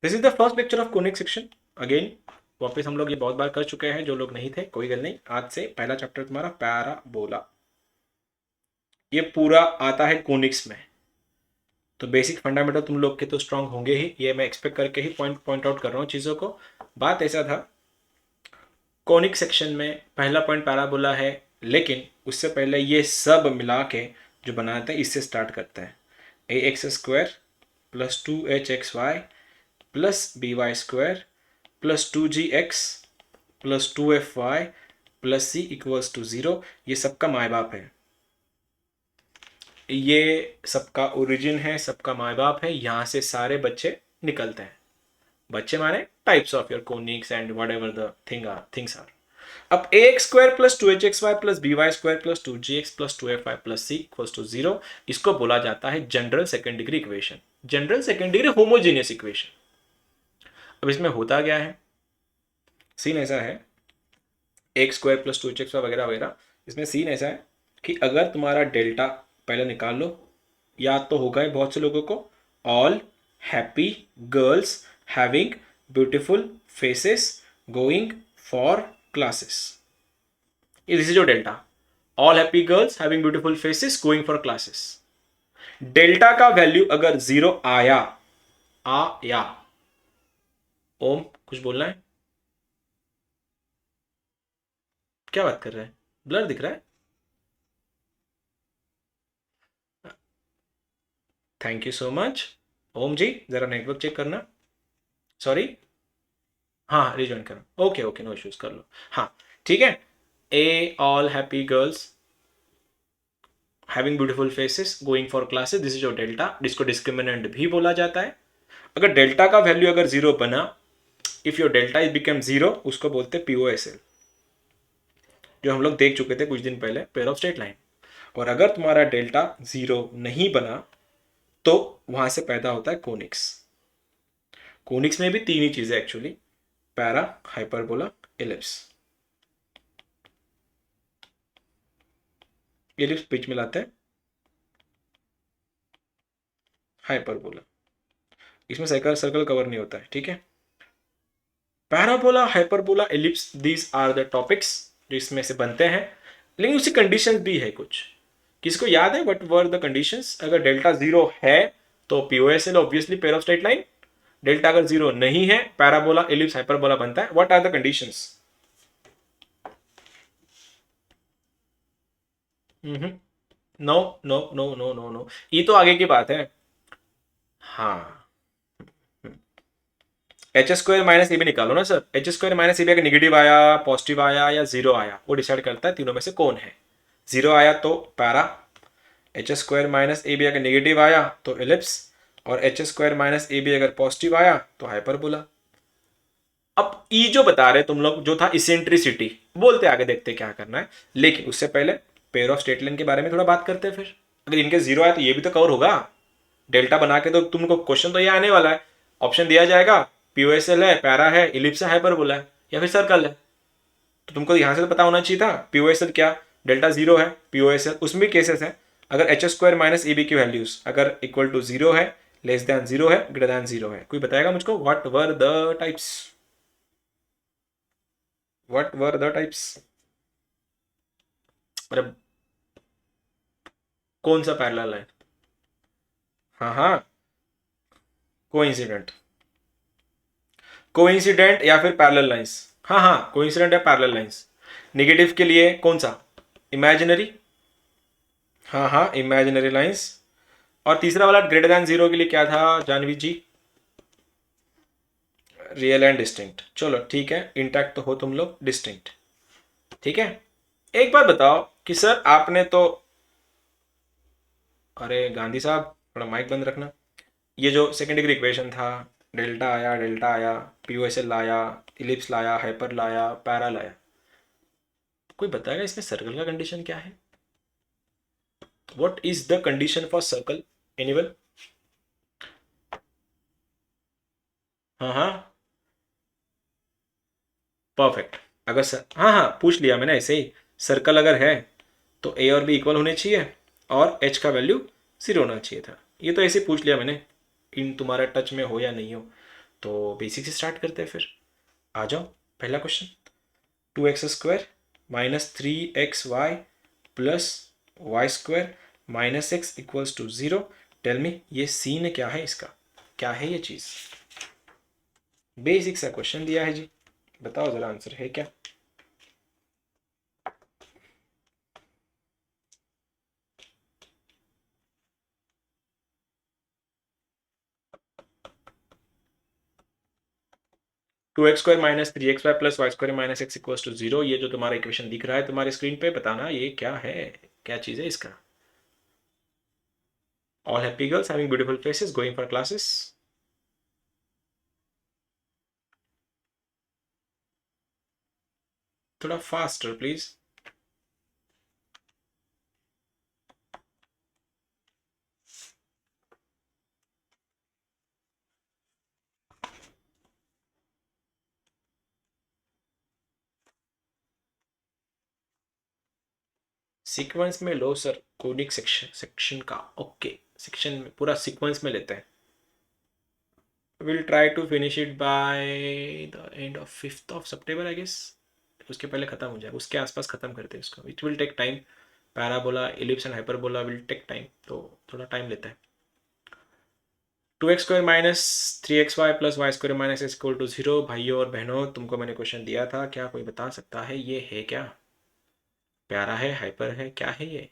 This is the first lecture of conic section. Again वापस हम लोग ये बहुत बार कर चुके हैं, जो लोग नहीं थे कोई गल नहीं, आज से पहला चैप्टर तुम्हारा पैराबोला। ये पूरा आता है कोनिक्स में, तो बेसिक फंडामेंटल तुम लोग के तो स्ट्रांग होंगे ही, ये मैं एक्सपेक्ट करके ही पॉइंट आउट कर रहा हूँ चीज़ों को। बात ऐसा था, कोनिक सेक्शन में पहला पॉइंट पैराबोला है, लेकिन उससे पहले ये सब मिला के जो बनाते हैं इससे स्टार्ट करते हैं। A X square plus 2hxy plus B Y square plus 2gx plus 2fy plus C equals to 0। ये सबका माए बाप है, ये सबका ओरिजिन है, सबका माए बाप है, यहाँ से सारे बच्चे निकलते हैं। बच्चे माने types of your conics and whatever the things are. अब A X square plus 2hxy plus B Y square plus 2gx plus 2fy plus C equals to 0, इसको बोला जाता है general second degree equation, general second degree homogeneous equation. अब इसमें होता क्या है, सीन ऐसा है, एक्स स्क्वायर प्लस 2hxy वगैरह वगैरह, इसमें सीन ऐसा है कि अगर तुम्हारा डेल्टा पहले निकाल लो, याद तो होगा ही बहुत से लोगों को, all happy girls having beautiful faces going for classes, ये this is your delta. All happy girls having beautiful faces going for classes. Delta का वैल्यू अगर 0 आया, आया, ओम कुछ बोलना है? क्या बात कर रहे हैं, ब्लर दिख रहा है? Thank you so much. Om ji जरा नेटवर्क चेक करना। सॉरी, हाँ रिज्वाइन करो, ओके ओके नो इश्यूज, कर लो। हाँ ठीक है, A all happy girls having beautiful faces going for classes, this is your delta, जिसको डिस्क्रिमिनेंट भी बोला जाता है। अगर डेल्टा का वैल्यू अगर 0 बना, if your delta is become 0, उसको बोलते हैं पीओएसएल, जो हम लोग देख चुके थे कुछ दिन पहले, पेयर ऑफ स्ट्रेट लाइन। और अगर तुम्हारा डेल्टा 0 नहीं बना, तो वहां से पैदा होता है कोनिक्स। कोनिक्स में भी तीन ही चीजें actually, para, hyperbola, ellipse. Ellipse बीच में लाते हैं, हाइपरबोला, इसमें सर्कल सर्कल कवर नहीं होता है, ठीक है। Parabola, hyperbola, ellipse, these are the topics जो इसमें से बनते हैं। लेकिन उसकी कंडीशन भी है कुछ, किसको याद है व्हाट वर द कंडीशंस? अगर डेल्टा 0 है तो POSL obviously pair of straight line, delta अगर 0 नहीं है पैराबोला, एलिप्स, हाइपरबोला बनता है। What are the conditions? No no no no no no, ये तो आगे की बात है। हाँ, एच स्क्वायर माइनस ए भी निकालो ना सर, एच स्क्वायर माइनस ए भी अगर निगेटिव आया, पॉजिटिव आया या 0 आया, वो डिसाइड करता है तीनों में से कौन है। 0 आया तो para, H square minus A B अगर नेगेटिव आया तो एलिप्स, और H square minus A B अगर पॉजिटिव आया तो हाइपरबोला। अब ई जो बता रहे तुम लोग, जो था इसेंट्रिसिटी, बोलते आगे देखते क्या करना है, लेकिन उससे पहले पेयर ऑफ स्ट्रेट लाइन के बारे में थोड़ा बात करते हैं। फिर अगर इनके 0 आया तो ये भी तो कवर होगा, डेल्टा बना के तो तुमको क्वेश्चन तो ये आने वाला है, ऑप्शन दिया जाएगा, पीओएसएल है, पैरा है, इलिप्स है, हाइपरबोला है, या फिर सर्कल है। तो तुमको यहां से तो पता होना चाहिए था पीओएसएल क्या, डेल्टा 0 है, पीओएसएल उसमें केसेस है, अगर H square minus A B की वैल्यूज अगर इक्वल टू 0 है, लेस देन 0 है, ग्रेटर देन 0 है। कोई बताएगा मुझको what were the types? What were the types? अरे कौन सा पैरेलल है? हाँ हाँ, कोइंसिडेंट, कोइंसिडेंट या फिर पैरेलल लाइंस। हाँ हाँ, कोइंसिडेंट या पैरेलल लाइंस। नेगेटिव के लिए कौन सा? इमेजिनरी, हाँ हाँ इमेजिनरी लाइंस। और तीसरा वाला ग्रेटर देन 0 के लिए क्या था Janhvi ji? Real and distinct. चलो ठीक है, इंटैक्ट तो हो तुम लोग, डिस्टिंक्ट, ठीक है। एक बात बताओ कि सर आपने तो, अरे गांधी साहब थोड़ा माइक बंद रखना। ये जो सेकेंड डिग्री इक्वेशन था, डेल्टा आया, पीओएसएल लाया, इलिप्स लाया, हाइपर लाया, पैरा लाया, कोई बताएगा इसमें सर्कल का कंडीशन क्या है? What is the condition for circle? Anyone? हाँ हाँ, परफेक्ट। अगर सर, हाँ हाँ पूछ लिया मैंने ऐसे ही, सर्कल अगर है तो ए और बी इक्वल होने चाहिए और एच का वैल्यू 0 होना चाहिए था, ये तो ऐसे ही पूछ लिया मैंने, इन तुम्हारे टच में हो या नहीं हो। तो बेसिक से स्टार्ट करते हैं फिर। आ जाओ, पहला question. 2x² minus 3xy plus Y square minus X equals to 0। Tell me ये सीन क्या है, इसका क्या है ये चीज़। बेसिक सा क्वेश्चन दिया है जी, बताओ जरा आंसर है क्या। 2x² minus 3xy plus Y square minus X equals to 0, ये जो तुम्हारा इक्वेशन दिख रहा है तुम्हारे स्क्रीन पे, बताना ये क्या है, क्या चीज़ है इसका। All happy girls having beautiful faces going for classes. थोड़ा फास्टर प्लीज। सीक्वेंस में लो सर, कोडिक सेक्शन का ओके, सेक्शन में पूरा सीक्वेंस में लेते हैं। Will try to finish it by the end of 5th of September I guess. उसके पहले खत्म हो जाए, उसके आसपास खत्म करते हैं उसको। It will take time, parabola ellipse and hyperbola will take time, तो थोड़ा टाइम लेता है। 2x² minus 3xy plus Y square minus X equal to 0। भाइयों और बहनों, तुमको मैंने क्वेश्चन दिया था, क्या कोई बता सकता है ये है क्या। प्यारा है, हाइपर है, क्या है ये।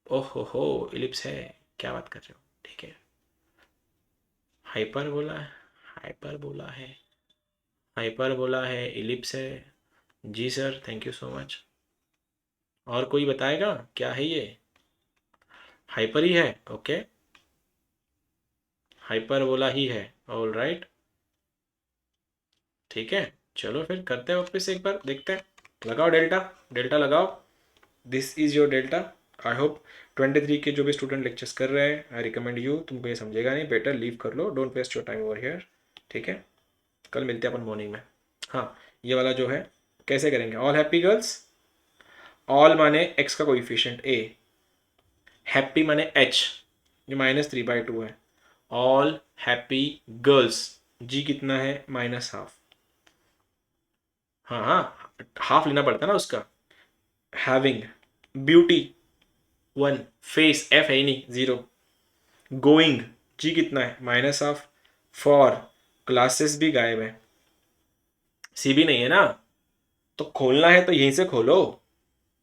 ओहो हो, इलिप्स है, क्या बात कर रहे हो, ठीक है। हाइपर बोला है, हाइपर बोला है, हाइपर बोला है, इलिप्स है। जी sir, thank you so much. और कोई बताएगा क्या है ये। हाइपर ही है, ओके, हाइपर बोला ही है, ऑल राइट, ठीक है। चलो फिर करते हैं वापस एक बार, देखते हैं। लगाओ डेल्टा, डेल्टा लगाओ। This is your delta. I hope 23 के जो भी स्टूडेंट लेक्चर्स कर रहे हैं, आई रिकमेंड यू, तुमको ये समझेगा नहीं, बेटर लीव कर लो, don't waste your time over here, ठीक है। कल मिलते हैं अपन मॉर्निंग में। हाँ, ये वाला जो है कैसे करेंगे। ऑल हैप्पी गर्ल्स, ऑल माने एक्स का कोइफिशिएंट ए, हैप्पी माने एच, जो -3/2 है। ऑल हैप्पी गर्ल्स, जी कितना है -हाफ। हाँ हाँ, हाफ लेना पड़ता है ना उसका। हैविंग ब्यूटी 1, फेस एफ है ही नहीं 0, गोइंग जी कितना है -हाफ, फॉर क्लासेस भी गायब है, सी भी नहीं है ना, तो खोलना है तो यहीं से खोलो,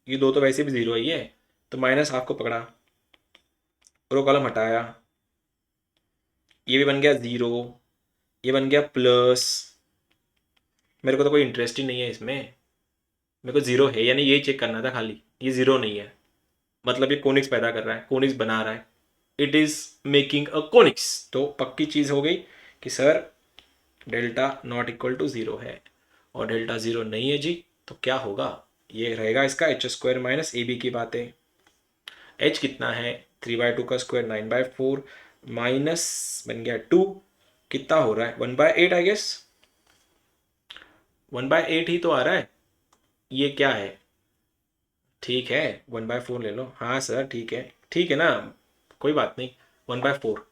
ये दो तो वैसे भी 0 ही है, तो -हाफ को पकड़ा, रो कॉलम हटाया, ये भी बन गया 0, ये बन गया प्लस। मेरे को तो कोई इंटरेस्ट ही नहीं है इसमें, मेरे को 0 है या नहीं यही चेक करना था खाली, ये 0 नहीं है, मतलब ये कोनिक्स पैदा कर रहा है, कोनिक्स बना रहा है, it is making a conics. तो पक्की चीज हो गई कि sir delta not equal to 0 है, और डेल्टा 0 नहीं है जी, तो क्या होगा, ये रहेगा इसका h² माइनस ए बी की बातें। h कितना है 3/2 का स्क्वायर 9/4 माइनस बन गया 2, कितना हो रहा है 1/8 आई गेस, 1/8 ही तो आ रहा है, ये क्या है, ठीक है 1/4 ले लो, हाँ सर ठीक है ना, कोई बात नहीं। 1/4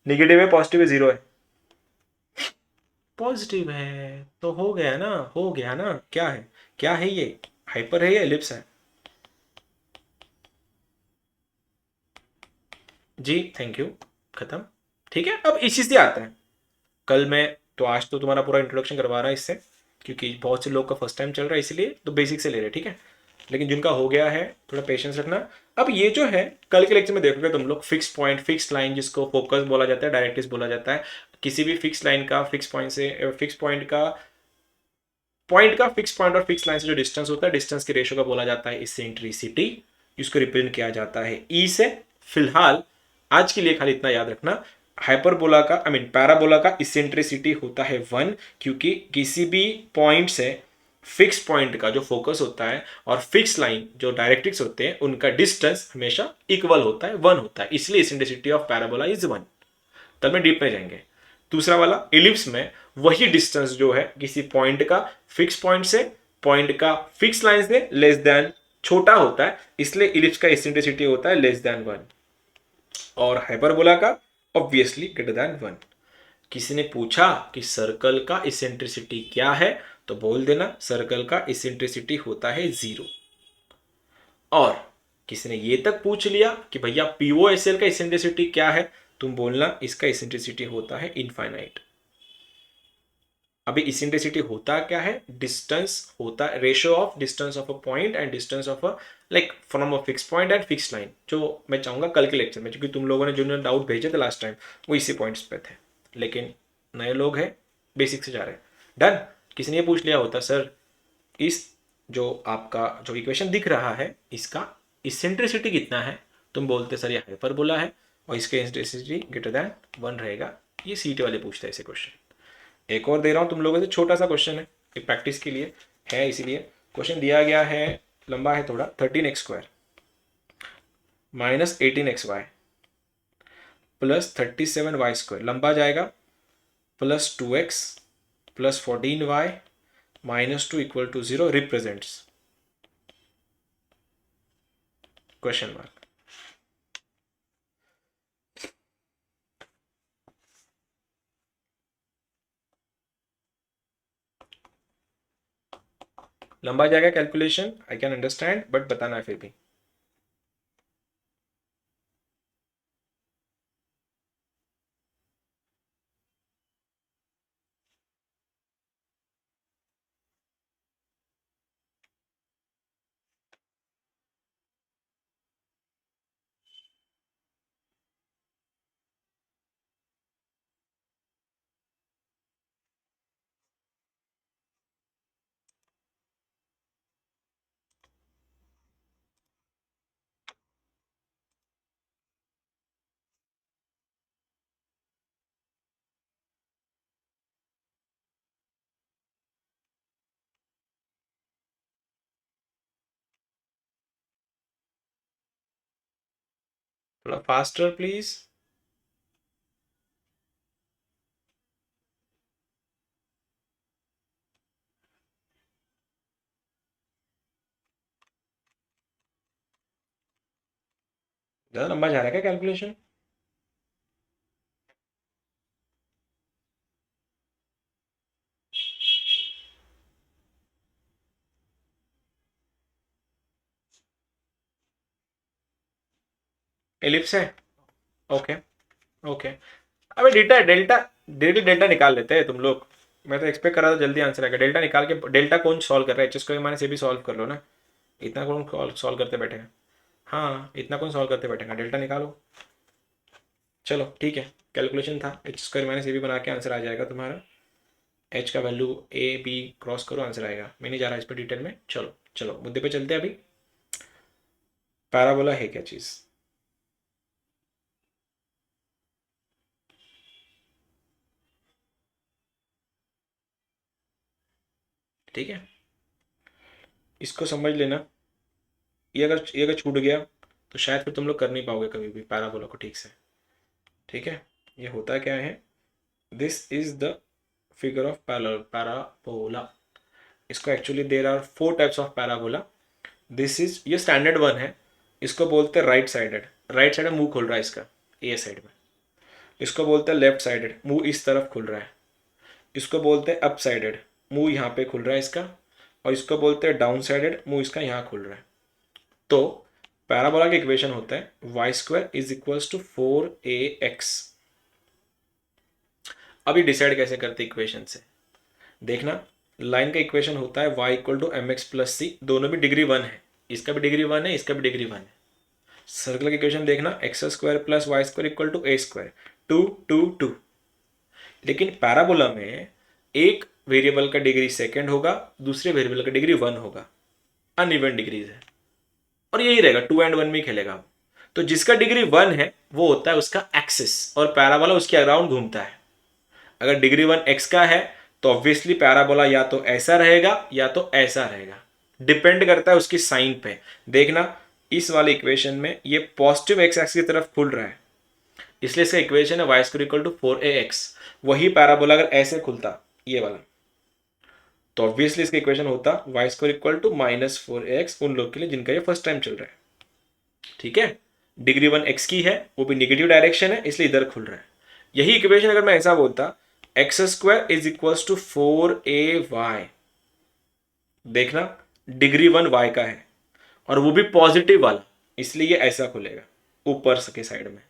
नेगेटिव है पॉजिटिव है 0 है, पॉजिटिव है तो हो गया ना, हो गया ना, क्या है, क्या है ये, हाइपर है या एलिप्स है। जी थैंक यू, खत्म, ठीक है। अब इसी से आते हैं, कल मैं, तो आज तो तुम्हारा पूरा इंट्रोडक्शन करवा रहा है इससे, क्योंकि बहुत से लोग का फर्स्ट टाइम चल रहा है इसलिए, तो बेसिक से ले रहे हैं, ठीक है। लेकिन जिनका हो गया है थोड़ा पेशेंस रखना। अब ये जो है कल के लेक्चर में देखोगे तुम लोग, फिक्स पॉइंट, फिक्स लाइन जिसको फोकस बोला जाता है, डायरेक्ट्रिक्स बोला जाता है, किसी भी फिक्स लाइन का, फिक्स पॉइंट से, फिक्स पॉइंट का फिक्स पॉइंट और फिक्स लाइन से जो डिस्टेंस होता है, डिस्टेंस के रेशियो का बोला जाता है इसेंट्रिसिटी, इसको रिप्रेजेंट किया जाता है ई से। फिलहाल आज के लिए खाली इतना याद रखना, हाइपरबोला का आई मीन पैराबोला का इसेंट्रिसिटी होता है 1, क्योंकि किसी भी पॉइंट से फिक्स पॉइंट का जो फोकस होता है और फिक्स लाइन जो डायरेक्ट्रिक्स होते हैं उनका डिस्टेंस हमेशा इक्वल होता है, 1 होता है, इसलिए इसेंट्रिसिटी ऑफ पैराबोला इज 1। तब में डीप में जाएंगे। दूसरा वाला इलिप्स में वही डिस्टेंस जो है किसी पॉइंट का फिक्स पॉइंट से पॉइंट का फिक्स लाइन से लेस देन छोटा होता है, इसलिए इलिप्स का इसेंट्रिसिटी होता है लेस देन 1, और हाइपरबोला का ऑब्वियसली ग्रेटर देन 1। किसी ने पूछा कि सर्कल का इसेंट्रिसिटी क्या है, तो बोल देना सर्कल का इसेंट्रिसिटी होता है 0। और किसी ने ये तक पूछ लिया कि भैया पीओएसएल का इसेंट्रिसिटी क्या है, तुम बोलना इसका इसेंट्रिसिटी होता है इनफाइनाइट। अभी इसेंट्रिसिटी होता क्या है, डिस्टेंस होता है, ratio of distance of a point and distance of a like from a fix point and fix line, जो मैं चाहूंगा कल के लेक्चर में, क्योंकि तुम लोगों ने जो डाउट भेजे थे लास्ट टाइम वो इसी पॉइंट्स पे थे, लेकिन नए लोग हैं बेसिक से जा रहे हैं। डन। किसी ने ये पूछ लिया होता सर इस जो आपका जो इक्वेशन दिख रहा है इसका इसेंट्रिसिटी कितना है, तुम बोलते सर ये हाइपरबोला है और इसका इसेंट्रिसिटी ग्रेटर देन 1 रहेगा। ये सीटी वाले पूछते हैं ऐसे क्वेश्चन। एक और दे रहा हूँ तुम लोगों से, छोटा सा क्वेश्चन है, एक प्रैक्टिस के लिए है, इसीलिए क्वेश्चन दिया गया है, लंबा है थोड़ा। 13x² minus 18xy plus 37y² लंबा जाएगा, plus 2x plus 14y minus 2 equal to 0 represents question mark. लंबा जाएगा calculation, I can understand, but बताना है फिर भी। थोड़ा फास्टर प्लीज। ज़्यादा लंबा जा रहा है क्या कैलकुलेशन? एलिप्स है, ओके ओके। अबे डेल्टा डेल्टा डेल्टा डेल्टा निकाल लेते हैं तुम लोग। मैं तो एक्सपेक्ट कर रहा था जल्दी आंसर आएगा। डेल्टा निकाल के, डेल्टा कौन सॉल्व कर रहा है, एच स्क्वायर माइनस ए भी सॉल्व कर लो ना। इतना कौन सॉल्व करते बैठेगा? हाँ, इतना कौन सॉल्व करते बैठेगा, डेल्टा निकालो। चलो ठीक है, कैलकुलेशन था, एच स्क्वायर माइनस ए भी बना के आंसर आ जाएगा तुम्हारा। एच का वैल्यू ए बी क्रॉस करो, आंसर आएगा। मैं नहीं जा रहा इस पर डिटेल में। चलो चलो मुद्दे पे चलते हैं अभी। पैराबोला है क्या चीज़? ठीक है, इसको समझ लेना। ये अगर छूट गया तो शायद फिर तुम लोग कर नहीं पाओगे कभी भी पैराबोला को ठीक से। ठीक है, ये होता क्या है, this is the figure of parabola. इसको actually there are 4 types of parabola. This is, ये स्टैंडर्ड वन है। इसको बोलते हैं राइट साइडेड। राइट साइड मुंह खुल रहा है इसका, ए साइड में। इसको बोलते हैं लेफ्ट साइडेड, मुंह इस तरफ खुल रहा है। इसको बोलते हैं अप साइडेड, मुंह यहाँ पे खुल रहा है इसका। और इसको बोलते हैं डाउन साइडेड, मुंह इसका यहाँ खुल रहा है। तो पैराबोला का इक्वेशन होता है Y square is equals to 4ax। अभी डिसाइड कैसे करते इक्वेशन से, देखना। लाइन का इक्वेशन होता है y equal to M X plus C, दोनों भी डिग्री 1 है, इसका भी डिग्री 1 है, इसका भी डिग्री 1 है। सर्कल का इक्वेशन देखना, X square plus Y square equal to A square, 2 2 2। लेकिन पैराबोला में एक वेरिएबल का डिग्री सेकंड होगा, दूसरे वेरिएबल का डिग्री 1 होगा, अनइवन डिग्रीज है, और यही रहेगा, 2 एंड 1 में खेलेगा। तो जिसका डिग्री 1 है वो होता है उसका एक्सिस, और पैराबोला उसके अराउंड घूमता है। अगर डिग्री 1 एक्स का है तो ऑब्वियसली पैराबोला या तो ऐसा रहेगा या तो ऐसा रहेगा, डिपेंड करता है उसकी साइन पे। देखना, इस वाले इक्वेशन में ये पॉजिटिव एक्स एक्स की तरफ खुल रहा है, इसलिए इसका इक्वेशन है Y square equal to 4ax। वही पैराबोला अगर ऐसे खुलता, ये वाला, तो ऑब्वियसली इसका इक्वेशन होता Y square equal to -4ax, उन लोग के लिए जिनका ये फर्स्ट टाइम चल रहा है। ठीक है, डिग्री 1 एक्स की है, वो भी निगेटिव डायरेक्शन है, इसलिए इधर खुल रहा है। यही इक्वेशन अगर मैं ऐसा बोलता x² is equals to 4ay, देखना डिग्री 1 y का है और वो भी पॉजिटिव वाला, इसलिए ये ऐसा खुलेगा ऊपर के साइड में।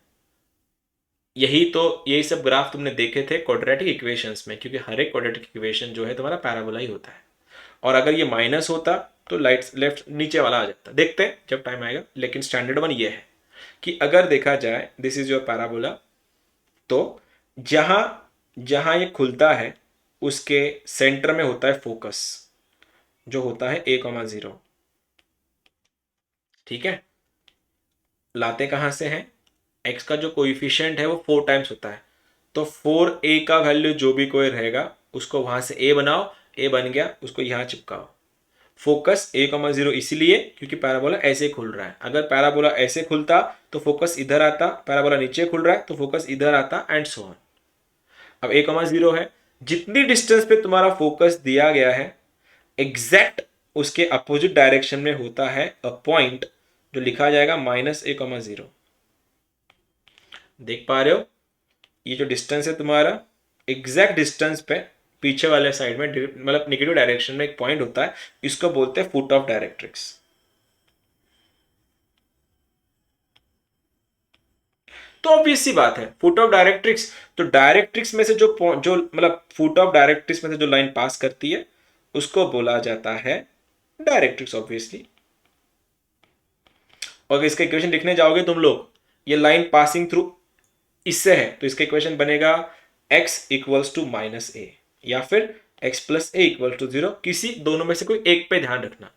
यही तो यही सब ग्राफ तुमने देखे थे क्वाड्रेटिक इक्वेशंस में, क्योंकि हर एक क्वाड्रेटिक इक्वेशन जो है तुम्हारा पैराबोला ही होता है। और अगर ये माइनस होता तो लाइट लेफ्ट नीचे वाला आ जाता, देखते हैं जब टाइम आएगा। लेकिन स्टैंडर्ड वन ये है कि अगर देखा जाए दिस इज योर पैराबोला, तो जहां जहां ये खुलता है उसके सेंटर में होता है फोकस, जो होता है a,0। ठीक है, लाते कहां से हैं, x का जो कोइफिशिएंट है वो 4 टाइम्स होता है, तो 4a का वैल्यू जो भी कोई रहेगा उसको वहां से a बनाओ, a बन गया उसको यहां चिपकाओ। फोकस a,0 इसीलिए क्योंकि पैराबोला ऐसे खुल रहा है। अगर पैराबोला ऐसे खुलता तो फोकस इधर आता, पैराबोला नीचे खुल रहा है तो फोकस इधर आता, एंड सो ऑन। अब a,0 है, जितनी डिस्टेंस पे तुम्हारा फोकस दिया गया है एग्जैक्ट उसके अपोजिट डायरेक्शन में होता है अ पॉइंट जो लिखा जाएगा -a,0। देख पा रहे हो, ये जो डिस्टेंस है तुम्हारा एग्जैक्ट डिस्टेंस पे पीछे वाले साइड में मतलब नेगेटिव डायरेक्शन में एक पॉइंट होता है, इसको बोलते हैं फुट ऑफ डायरेक्ट्रिक्स। तो ऑब्वियस सी बात है फुट ऑफ डायरेक्ट्रिक्स, तो डायरेक्ट्रिक्स में से जो मतलब फुट ऑफ डायरेक्ट्रिक्स में से जो लाइन पास करती है उसको बोला जाता है डायरेक्ट्रिक्स ऑब्वियसली। और इसका इक्वेशन लिखने जाओगे तुम लोग, ये लाइन पासिंग थ्रू इससे है तो इसका इक्वेशन बनेगा x इक्वल्स टू -a या फिर x plus a equal to 0। किसी दोनों में से कोई एक पे ध्यान रखना,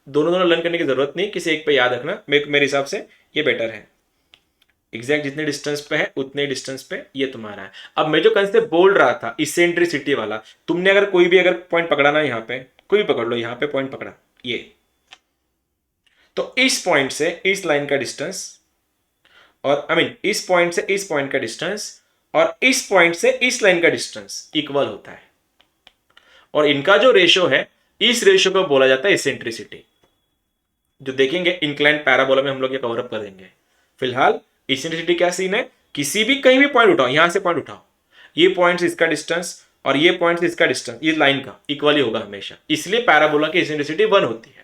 दोनों दोनों लर्न करने की जरूरत नहीं, किसी एक पे याद रखना, मेरे हिसाब से ये बेटर है। एग्जैक्ट जितने डिस्टेंस पे है उतने डिस्टेंस पे ये तुम्हारा है। अब मैं जो कंसेप्ट बोल रहा था इसेंट्रिसिटी वाला, तुमने अगर कोई भी अगर पॉइंट पकड़ा ना, यहाँ पे कोई भी पकड़ लो, यहाँ पे पॉइंट पकड़ा ये, तो इस पॉइंट से इस लाइन का डिस्टेंस, और आई मीन इस पॉइंट से इस पॉइंट का डिस्टेंस और इस पॉइंट से इस लाइन का डिस्टेंस इक्वल होता है, और इनका जो रेशियो है इस रेशियो को बोला जाता है इसेंट्रिसिटी। जो देखेंगे इंक्लाइन पैराबोला में हम लोग ये कवर अप कर देंगे। फिलहाल इसेंट्रिसिटी क्या सीन है, किसी भी कहीं भी पॉइंट उठाओ, यहां से पॉइंट उठाओ, ये पॉइंट से इसका डिस्टेंस और ये पॉइंट से इसका डिस्टेंस ये लाइन का इक्वली होगा हमेशा, इसलिए पैराबोला की इसेंट्रिसिटी 1 होती है।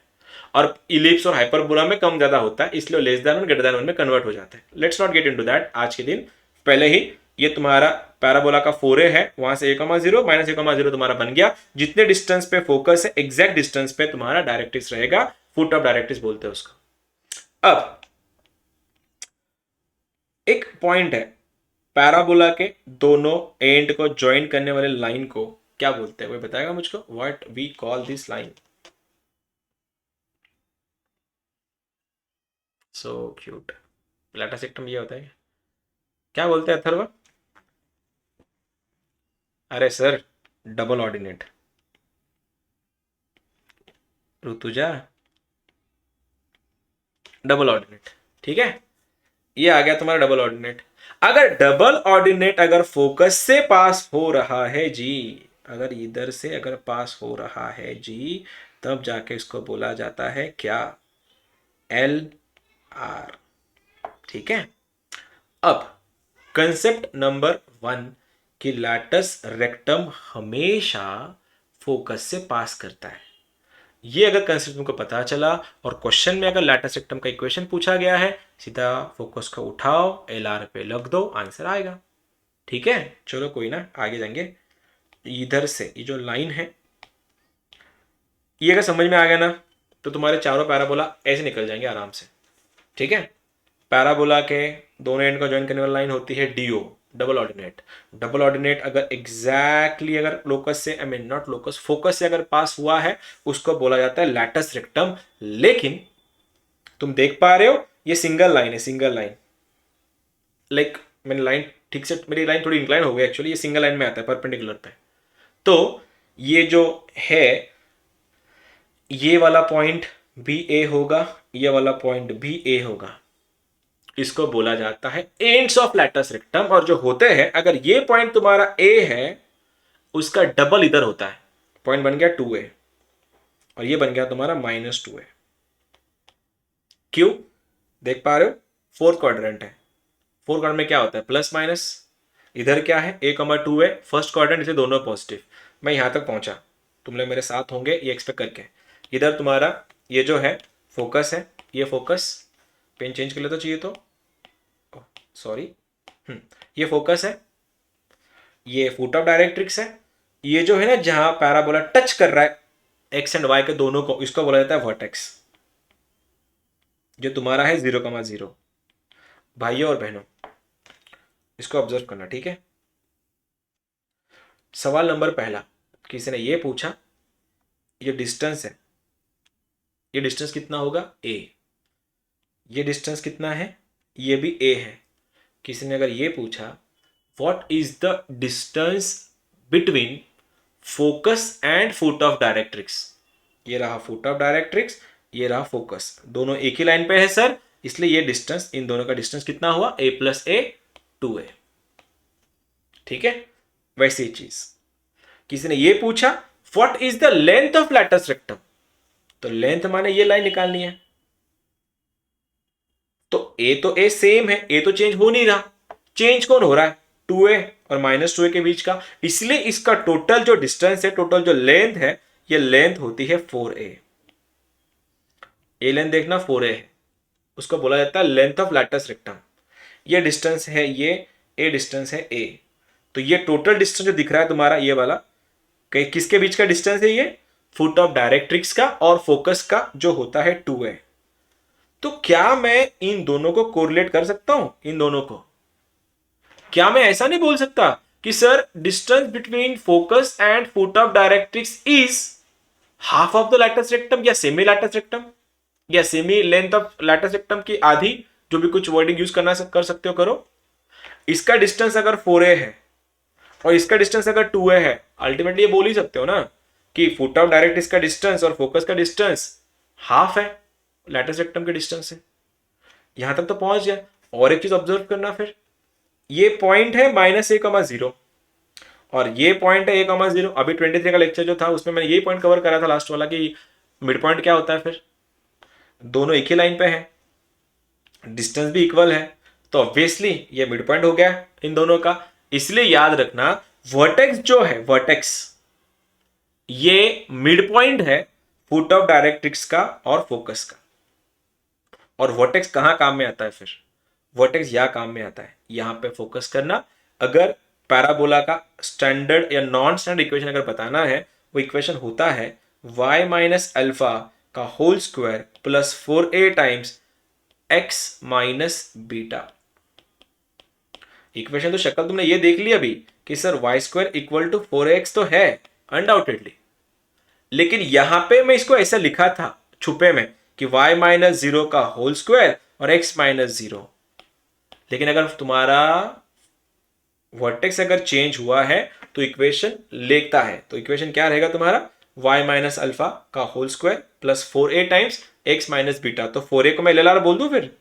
और इलिप्स और हाइपरबोला में कम ज्यादा होता है, इसलिए लेस देन 1 ग्रेटर देन 1 में कन्वर्ट हो जाता है। Let's not get into that आज के दिन। पहले ही ये तुम्हारा पैराबोला का 4a है, वहां से a,0 -a,0 तुम्हारा बन गया। जितने डिस्टेंस पे फोकस है एग्जैक्ट डिस्टेंस पे तुम्हारा डायरेक्ट्रिक्स रहेगा, फुट ऑफ डायरेक्ट्रिक्स बोलते हैं उसको। अब एक पॉइंट है, पैराबोला के दोनों एंड को ज्वाइन करने वाले लाइन को क्या बोलते हैं, कोई बताएगा मुझको, what we call this line. So cute, latus rectum ये होता है, क्या बोलते हैं अथर्व। अरे sir double ordinate, Rituja double ordinate, ठीक है, ये आ गया तुम्हारा डबल ऑर्डिनेट। अगर डबल ऑर्डिनेट अगर फोकस से पास हो रहा है जी, अगर इधर से अगर पास हो रहा है जी, तब जाके इसको बोला जाता है क्या, एल आर। ठीक है, अब कंसेप्ट नंबर 1 कि लैटस रेक्टम हमेशा फोकस से पास करता है। ये अगर कंसेप्ट तुमको पता चला और क्वेश्चन में अगर लैटस रेक्टम का इक्वेशन पूछा गया है, सीधा फोकस को उठाओ, एल आर पे लग दो, आंसर आएगा। ठीक है, चलो कोई ना, आगे जाएंगे। इधर से ये जो लाइन है, ये अगर समझ में आ गया ना, तो तुम्हारे चारों पैराबोला ऐसे निकल जाएंगे आराम से। ठीक है, पैराबोला के दोनों एंड को ज्वाइन करने वाली लाइन होती है D O, double ordinate. Double ordinate अगर एग्जैक्टली अगर लोकस से, I mean not locus, focus से अगर पास हुआ है उसको बोला जाता है लैटस रेक्टम। लेकिन तुम देख पा रहे हो ये सिंगल लाइन है, सिंगल लाइन, लाइक मैंने लाइन ठीक से, मेरी लाइन थोड़ी इंक्लाइन हो गई एक्चुअली, ये सिंगल लाइन में आता है परपेंडिकुलर पे। तो ये जो है, ये वाला पॉइंट भी ए होगा, ये वाला पॉइंट भी ए होगा, इसको बोला जाता है एंड्स ऑफ लैटस रेक्टम। और जो होते हैं, अगर ये पॉइंट तुम्हारा ए है उसका डबल इधर होता है, पॉइंट बन गया 2a और ये बन गया तुम्हारा -2a। क्यों, देख पा रहे हो, फोर्थ क्वाड्रेंट है, फोर्थ क्वाड्रेंट में क्या होता है, प्लस माइनस, इधर क्या है, a कमा 2 है, फर्स्ट क्वाड्रेंट, इसलिए दोनों पॉजिटिव। मैं यहाँ तक पहुंचा, तुम लोग मेरे साथ होंगे ये एक्सपेक्ट करके। इधर तुम्हारा ये जो है फोकस है, ये फोकस, पेन चेंज कर ले तो चाहिए तो, सॉरी, ये फोकस है, ये फुट ऑफ डायरेक्ट्रिक्स है, ये जो है ना जहां पैराबोला टच कर रहा है एक्स एंड वाई के दोनों को, इसको बोला जाता है वर्टेक्स, जो तुम्हारा है 0,0। भाइयों और बहनों, इसको ऑब्जर्व करना, ठीक है। सवाल नंबर पहला, किसी ने ये पूछा, ये डिस्टेंस है, ये डिस्टेंस कितना होगा, a, ये डिस्टेंस कितना है, ये भी a है। किसी ने अगर ये पूछा what is the distance between focus and foot of directrix, ये रहा फुट ऑफ डायरेक्ट्रिक्स, ये रहा फोकस, दोनों एक ही लाइन पे है सर, इसलिए ये डिस्टेंस, इन दोनों का डिस्टेंस कितना हुआ, a प्लस a 2a, ठीक है। वैसी चीज किसी ने ये पूछा what is the length of latus rectum, तो लेंथ माने ये लाइन निकालनी है, तो ए सेम है, ए तो चेंज हो नहीं रहा, चेंज कौन हो रहा है, 2a और -2a के बीच का, इसलिए इसका टोटल जो डिस्टेंस है, टोटल जो लेंथ है, ये लेंथ होती है 4a। ए लेंथ देखना 4a है, उसको बोला जाता है लेंथ ऑफ लैटस रेक्टम। ये डिस्टेंस है, ये ए डिस्टेंस है a, तो ये टोटल डिस्टेंस जो दिख रहा है तुम्हारा ये वाला, किसके बीच का डिस्टेंस है, ये फुट ऑफ डायरेक्ट्रिक्स का और फोकस का जो होता है 2a। तो क्या मैं इन दोनों को कोरिलेट कर सकता हूं, इन दोनों को, क्या मैं ऐसा नहीं बोल सकता कि sir distance between focus and foot of directrix is half of the latus rectum, या सेमी लैटस रेक्टम, या semi length of latus rectum की आधी, जो भी कुछ वर्डिंग यूज करना कर सकते हो करो। इसका डिस्टेंस अगर 4a है और इसका डिस्टेंस अगर 2a है, अल्टीमेटली ये बोल ही सकते हो ना कि फुट ऑफ डायरेक्ट्रिक्स का डिस्टेंस और फोकस का डिस्टेंस हाफ है लैटस रेक्टम के डिस्टेंस से। यहां तक तो पहुंच गया। और एक चीज ऑब्जर्व करना, फिर ये पॉइंट है -a,0 और ये पॉइंट है a,0। अभी 23 का लेक्चर जो था उसमें मैंने ये पॉइंट कवर करा था लास्ट वाला कि मिड पॉइंट क्या होता है, फिर दोनों एक ही लाइन पे है, डिस्टेंस भी इक्वल है, तो ऑब्वियसली ये मिड पॉइंट हो गया इन दोनों का। इसलिए याद रखना वर्टेक्स जो है, वर्टेक्स ये मिड पॉइंट है फुट ऑफ डायरेक्ट्रिक्स का और फोकस का। और वर्टेक्स कहां काम में आता है, फिर वर्टेक्स यहां काम में आता है, यहां पे फोकस करना। अगर पैराबोला का स्टैंडर्ड या नॉन स्टैंडर्ड इक्वेशन अगर बताना है, वो इक्वेशन होता है y माइनस अल्फा का whole square plus 4a times x minus beta. Equation तो शक्ल तुमने ये देख ली अभी कि sir Y square equal to 4x तो है अनडाउटेडली, लेकिन यहां पे मैं इसको ऐसा लिखा था छुपे में कि y माइनस 0 का होल स्क्वायर और x माइनस 0। लेकिन अगर तुम्हारा वर्टेक्स अगर चेंज हुआ है तो इक्वेशन लेता है, तो इक्वेशन क्या रहेगा तुम्हारा, y माइनस अल्फा का whole square plus 4a times x minus beta. तो 4a को मैं LLR बोल दूं, फिर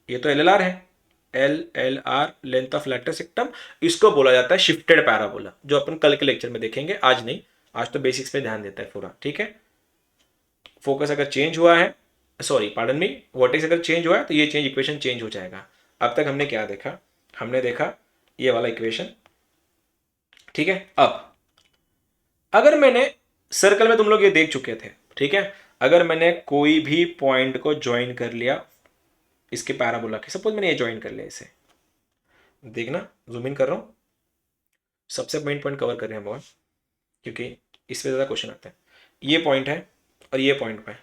ये तो LLR है, LLR length of latus rectum. इसको बोला जाता है शिफ्टेड पैराबोला, जो अपन कल के लेक्चर में देखेंगे, आज नहीं, आज तो बेसिक्स पे ध्यान देता है पूरा, ठीक है। फोकस अगर चेंज हुआ है, सॉरी पार्डन मी, वर्टेक्स अगर चेंज हुआ है तो ये चेंज इक्वेशन चेंज हो जाएगा। अब तक हमने क्या देखा, हमने देखा ये वाला इक्वेशन, ठीक है। अब अगर मैंने सर्कल में, तुम लोग ये देख चुके थे, ठीक है, अगर मैंने कोई भी पॉइंट को ज्वाइन कर लिया इसके पैराबोला के, सपोज मैंने ये ज्वाइन कर लिया इसे, देखना जूम इन कर रहा हूं, सबसे मेन पॉइंट कवर कर रहे हैं बहुत, क्योंकि इस पे ज्यादा क्वेश्चन आता है। ये पॉइंट है और ये पॉइंट पे,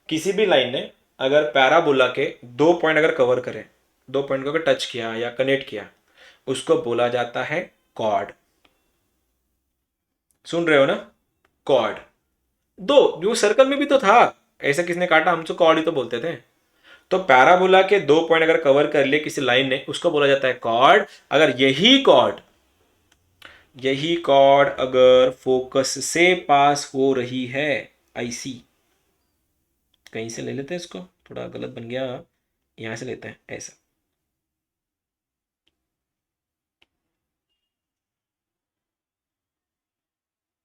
किसी भी लाइन ने अगर पैराबोला के दो पॉइंट अगर कवर करे, दो पॉइंट को अगर टच किया या कनेक्ट किया, उसको बोला जाता है कॉर्ड। सुन रहे हो ना, कॉर्ड। दो जो सर्कल में भी तो था, ऐसा किसने काटा, हम तो कॉर्ड ही तो बोलते थे। तो पैराबोला के दो पॉइंट अगर कवर कर लिए किसी लाइन ने, उसको बोला जाता है कॉर्ड। अगर यही कॉर्ड अगर फोकस से पास हो रही है, ऐसी, कहीं से ले लेते हैं इसको, थोड़ा गलत बन गया, यहां से लेते हैं ऐसा,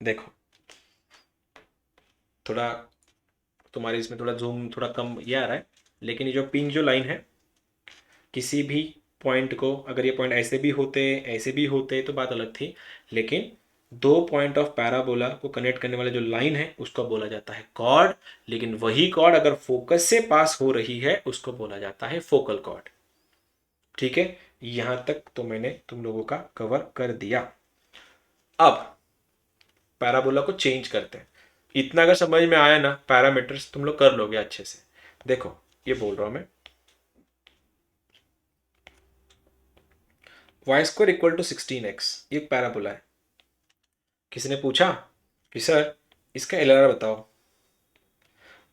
देखो थोड़ा तुम्हारे इसमें थोड़ा जूम थोड़ा कम ये आ रहा है, लेकिन ये जो पिंक जो लाइन है, किसी भी पॉइंट को, अगर ये पॉइंट ऐसे भी होते तो बात अलग थी, लेकिन दो पॉइंट ऑफ पैराबोला को कनेक्ट करने वाला जो लाइन है उसको बोला जाता है कॉर्ड, लेकिन वही कॉर्ड अगर फोकस से पास हो रही है उसको बोला जाता है फोकल कॉर्ड। ठीक है, यहां तक तो मैंने तुम लोगों का कवर कर दिया। अब पैराबोला को चेंज करते हैं। इतना अगर समझ में आया ना, पैरामीटर्स तुम लोग कर लोगे अच्छे से। देखो ये बोल रहा हूं मैं, Y square equal to 16x, ये एक पैराबोला है। किसी ने पूछा कि सर इसका एलआर बताओ,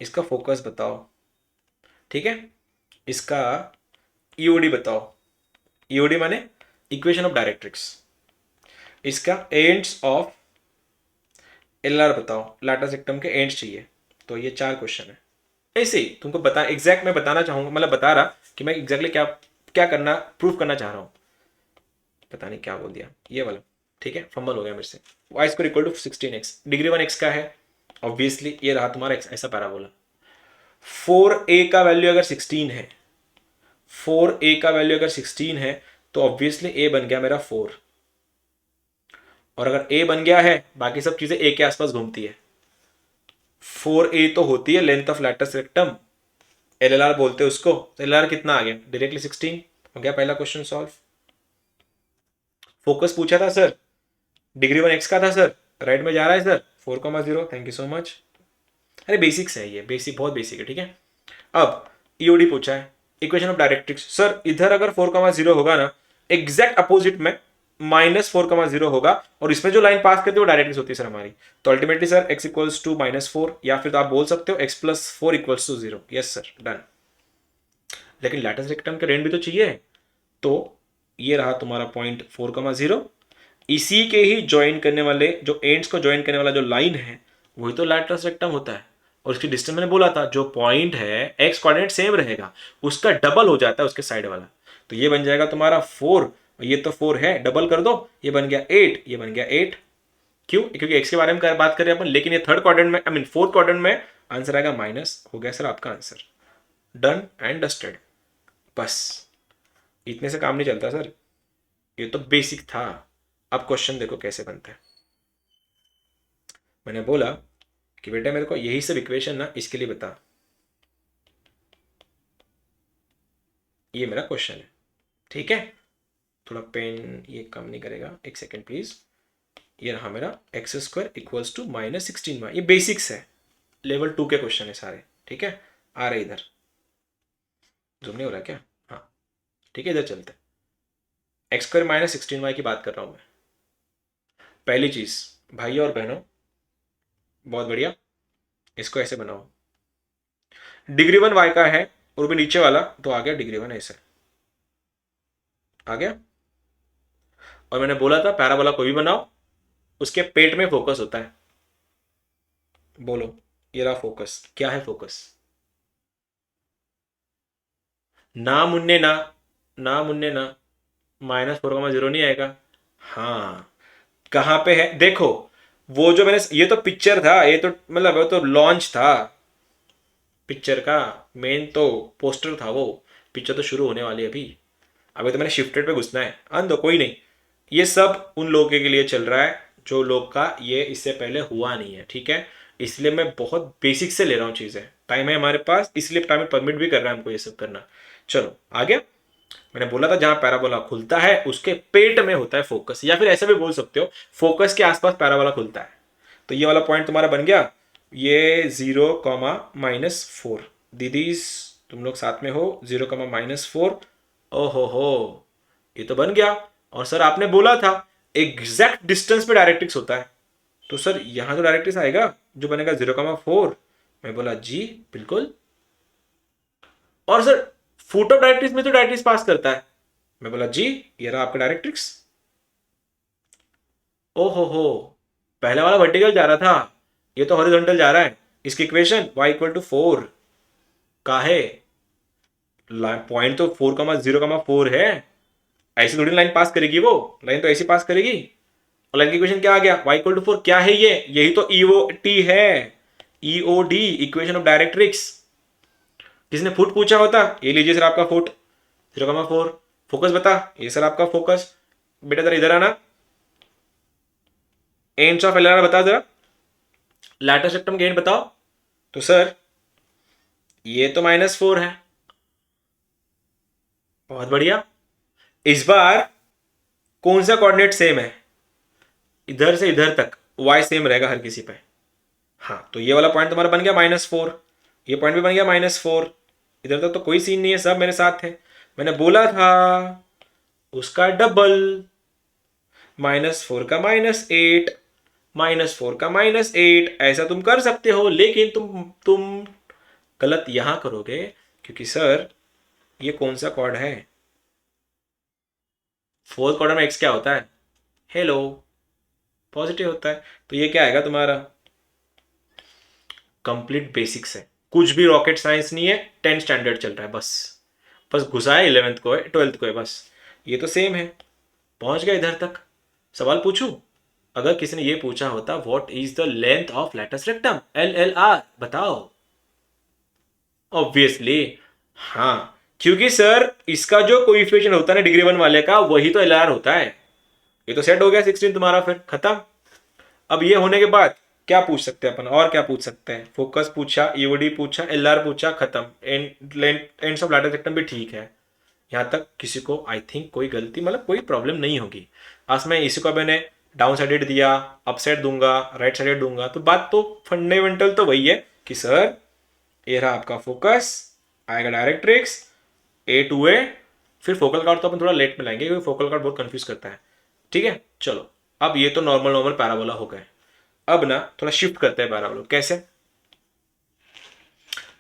इसका फोकस बताओ, ठीक है, इसका ईओडी बताओ। ईओडी माने इक्वेशन ऑफ डायरेक्ट्रिक्स, इसका एंड्स ऑफ एलआर बताओ, लाटा सेक्टम के एंड्स चाहिए। तो ये 4 क्वेश्चन है। ऐसे ही तुमको बता, एग्जैक्ट मैं बताना चाहूंगा, मतलब बता रहा कि मैं एग्जैक्टली क्या क्या करना प्रूफ करना चाह रहा हूँ। पता नहीं क्या बोल दिया ये वाला, ठीक है, फंबल हो गया मेरे से। Y square equal to 16x, degree 1x का है, ऑब्वियसली ये रहा तुम्हारा ऐसा पैराबोला। 4a का वैल्यू अगर 16 है, 4a का वैल्यू अगर 16 है तो ऑब्वियसली a बन गया मेरा 4, और अगर a बन गया है बाकी सब चीजें a के आसपास घूमती है। 4a तो होती है length of latus rectum, LLR बोलते हैं उसको। तो एलएलआर कितना आ गया, डायरेक्टली 16 हो गया पहला क्वेश्चन सॉल्व। फोकस पूछा था सर, डिग्री 1x का था सर, राइट में जा रहा है sir 4,0, thank you so much. अरे बेसिक्स है ये, बेसिक बहुत बेसिक है, ठीक है। अब ईओडी पूछा है, इक्वेशन ऑफ डायरेक्ट्रिक्स। सर इधर अगर 4,0 होगा ना, एग्जैक्ट अपोजिट में -4,0 होगा, और इसमें जो लाइन पास करती है वो डायरेक्ट्रिक्स होती है सर हमारी। तो ultimately sir x equals to -4, या फिर तो आप बोल सकते हो x plus 4 equals to 0। Yes sir, done. लेकिन लैटिस रेक्टम का रेंज भी तो चाहिए, तो ये रहा तुम्हारा पॉइंट 4,0। इसी के ही ज्वाइन करने वाले, जो एंड्स को ज्वाइन करने वाला जो लाइन है वही तो लैटिस रेक्टम होता है। और उसकी डिस्टेंस मैंने बोला था, जो पॉइंट है एक्स कोऑर्डिनेट सेम रहेगा, उसका डबल हो जाता है उसके साइड वाला। तो ये बन जाएगा तुम्हारा 4, ये तो 4 है, डबल कर दो, ये बन गया 8, ये बन गया 8। क्यों, क्योंकि एक्स के बारे में बात करें अपन, लेकिन ये थर्ड क्वाड्रेंट में, आई मीन फोर्थ क्वाड्रेंट में, आंसर आएगा माइनस। हो गया सर आपका आंसर, डन एंड डस्टेड। बस इतने से काम नहीं चलता सर, ये तो बेसिक था। अब क्वेश्चन देखो कैसे बनता है। मैंने बोला कि बेटा मेरे को यही सब इक्वेशन ना इसके लिए बता, ये मेरा क्वेश्चन है, ठीक है। थोड़ा पेन ये काम नहीं करेगा, एक सेकेंड प्लीज। ये रहा मेरा x square equals to -16y, ये बेसिक्स है, लेवल 2 के क्वेश्चन है सारे, ठीक है। आ रहे इधर, जूम नहीं हो रहा क्या, हाँ ठीक है, इधर चलते हैं। एक्स स्क्वायर -16y की बात कर रहा हूं मैं। पहली चीज भाई और बहनों, बहुत बढ़िया, इसको ऐसे बनाओ। डिग्री 1 y का है और भी नीचे वाला, तो आ गया डिग्री 1 ऐसे आ गया। और मैंने बोला था पैराबोला कोई भी बनाओ, उसके पेट में फोकस होता है। बोलो, ये रहा फोकस, क्या है फोकस, ना मुन्ने ना, ना मुन्ने ना, -4,0 नहीं आएगा। हाँ, कहां पे है देखो, वो जो मैंने, ये तो पिक्चर था, ये तो मतलब वो तो लॉन्च था पिक्चर का, मेन तो पोस्टर था वो, पिक्चर तो शुरू होने वाली है अभी। अभी तो मैंने शिफ्टेड पे घुसना है, आन दो कोई नहीं। ये सब उन लोगों के लिए चल रहा है जो लोग का ये इससे पहले हुआ नहीं है, ठीक है। इसलिए मैं बहुत बेसिक से ले रहा हूँ चीजें, टाइम है हमारे पास, इसलिए टाइम परमिट भी कर रहा है हमको ये सब करना। चलो आ गया। मैंने बोला था जहां पैराबोला खुलता है उसके पेट में होता है फोकस, या फिर ऐसे भी बोल सकते हो फोकस के आसपास पैराबोला खुलता है। तो ये वाला पॉइंट तुम्हारा बन गया, ये 0,-4। दीदीज तुम लोग साथ में हो, 0,-4। ओहो हो, ये तो बन गया। और सर आपने बोला था एग्जैक्ट डिस्टेंस पे डायरेक्ट्रिक्स होता है, तो सर यहां तो डायरेक्ट्रिक्स आएगा जो बनेगा 0,4। मैं बोला जी बिल्कुल। और सर फुट ऑफ डायरेक्ट्रिक्स में तो डायरेक्ट्रिक्स पास करता है। मैं बोला जी, ये रहा आपका डायरेक्ट्रिक्स। ओहो हो, पहला वाला वर्टिकल जा रहा था, ये तो हॉरिजॉन्टल जा रहा है। इसकी इक्वेशन y इक्वल टू 4 का है, पॉइंट तो 4,0,4 है, ऐसी थोड़ी लाइन पास करेगी वो, लाइन तो ऐसी पास करेगी। और लाइन की इक्वेशन क्या आ गया, y इक्वल टू 4 क्या है ये, यही तो ईओटी है, ईओडी इक्वेशन ऑफ डायरेक्ट्रिक्स। किसने फुट पूछा होता, ये लीजिए सर आपका फुट 0,4, फोकस बता। ये सर आपका फोकस। बेटा जरा इधर आना, एंड्स ऑफ एलआर बता जरा, लैटर सेक्टम के एंड बताओ। तो सर ये तो -4 है, बहुत बढ़िया। इस बार कौन सा कोऑर्डिनेट सेम है? इधर से इधर तक y सेम रहेगा हर किसी पे। हाँ, तो ये वाला पॉइंट तुम्हारा बन गया -4, ये पॉइंट भी बन गया -4। इधर तक तो कोई सीन नहीं है, सब मेरे साथ है। मैंने बोला था उसका डबल, -4 का -8, -4 का -8, ऐसा तुम कर सकते हो, लेकिन तुम गलत यहां करोगे, क्योंकि सर ये कौन सा कॉर्ड है? फोर्थ क्वार्टर में x क्या होता है? हेलो, पॉजिटिव होता है। तो ये क्या आएगा तुम्हारा? कंप्लीट बेसिक्स है, कुछ भी रॉकेट साइंस नहीं है, 10th स्टैंडर्ड चल रहा है बस। बस घुसा है 11th को है, 12th को है बस। ये तो सेम है, पहुंच गया इधर तक। सवाल पूछूं? अगर किसी ने ये पूछा होता what is the length of latus rectum, LLR बताओ, ऑब्वियसली हाँ, क्योंकि सर इसका जो कोइफिशिएंट होता है ना डिग्री 1 वाले का, वही तो LR होता है। ये तो सेट हो गया 16 तुम्हारा, फिर खत्म। अब ये होने के बाद क्या पूछ सकते हैं अपन, और क्या पूछ सकते हैं? फोकस पूछा, ईओडी पूछा, LR पूछा, खत्म। एंड्स ऑफ लैटस रेक्टम भी ठीक है। यहाँ तक किसी को आई थिंक कोई गलती, मतलब कोई प्रॉब्लम नहीं होगी। आज मैं इसी को मैंने डाउन साइडेड दिया, अप साइड दूंगा, राइट साइडेड दूंगा, तो बात तो फंडामेंटल तो वही है कि सर ये रहा आपका फोकस, आएगा डायरेक्ट्रिक्स A to A, फिर फोकल कार्ड तो अपन थोड़ा लेट में लाएंगे क्योंकि फोकल कार्ड बहुत कंफ्यूज करता है। ठीक है, चलो अब ये तो नॉर्मल नॉर्मल पैराबोला हो गए। अब ना थोड़ा शिफ्ट करते हैं पैराबोला। कैसे?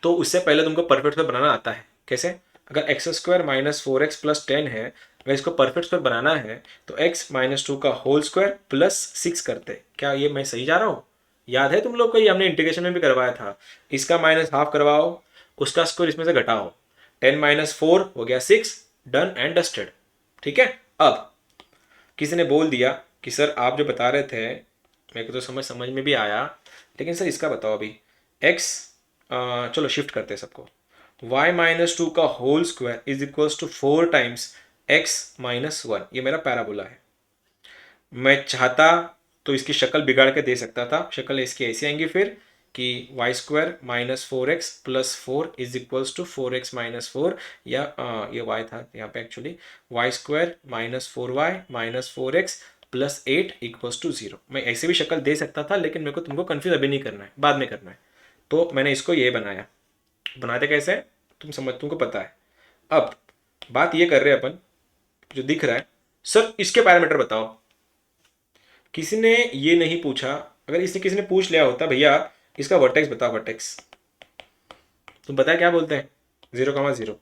तो उससे पहले तुमको परफेक्ट स्क्वायर बनाना आता है। कैसे? अगर x² -4x + 10 है, अगर इसको परफेक्ट स्क्वायर बनाना है तो x -2 का होल स्क्वायर प्लस 6 करते। क्या ये मैं सही जा रहा हूँ? याद है तुम लोग को? ये हमने इंटीग्रेशन में भी करवाया था। इसका -½ करवाओ, उसका स्क्वायर इसमें से घटाओ, 10 - 4 हो गया 6, डन एंड डस्टेड। ठीक है। अब किसी ने बोल दिया कि सर आप जो बता रहे थे मेरे को तो समझ में भी आया, लेकिन सर इसका बताओ अभी। x, चलो शिफ्ट करते हैं सबको। y -2 का whole square is equals to 4 times x -1। ये मेरा पैराबोला है। मैं चाहता तो इसकी शक्ल बिगाड़ के दे सकता था। शक्ल इसकी ऐसी आएंगी फिर कि y² -4x + 4 is equals to 4x -4, या ये y था यहाँ पे actually, y² -4y -4x + 8 equals to 0। मैं ऐसे भी शक्ल दे सकता था, लेकिन मेरे को तुमको कंफ्यूज अभी नहीं करना है, बाद में करना है। तो मैंने इसको ये बनाया। बनाते कैसे तुमको पता है। अब बात ये कर रहे हैं अपन, जो दिख रहा है सर इसके पैरामीटर बताओ। किसी ने ये नहीं पूछा। अगर इसने किसी ने पूछ लिया होता भैया इसका वर्टेक्स बताओ, वर्टेक्स, तुम पता है क्या बोलते हैं? 0,0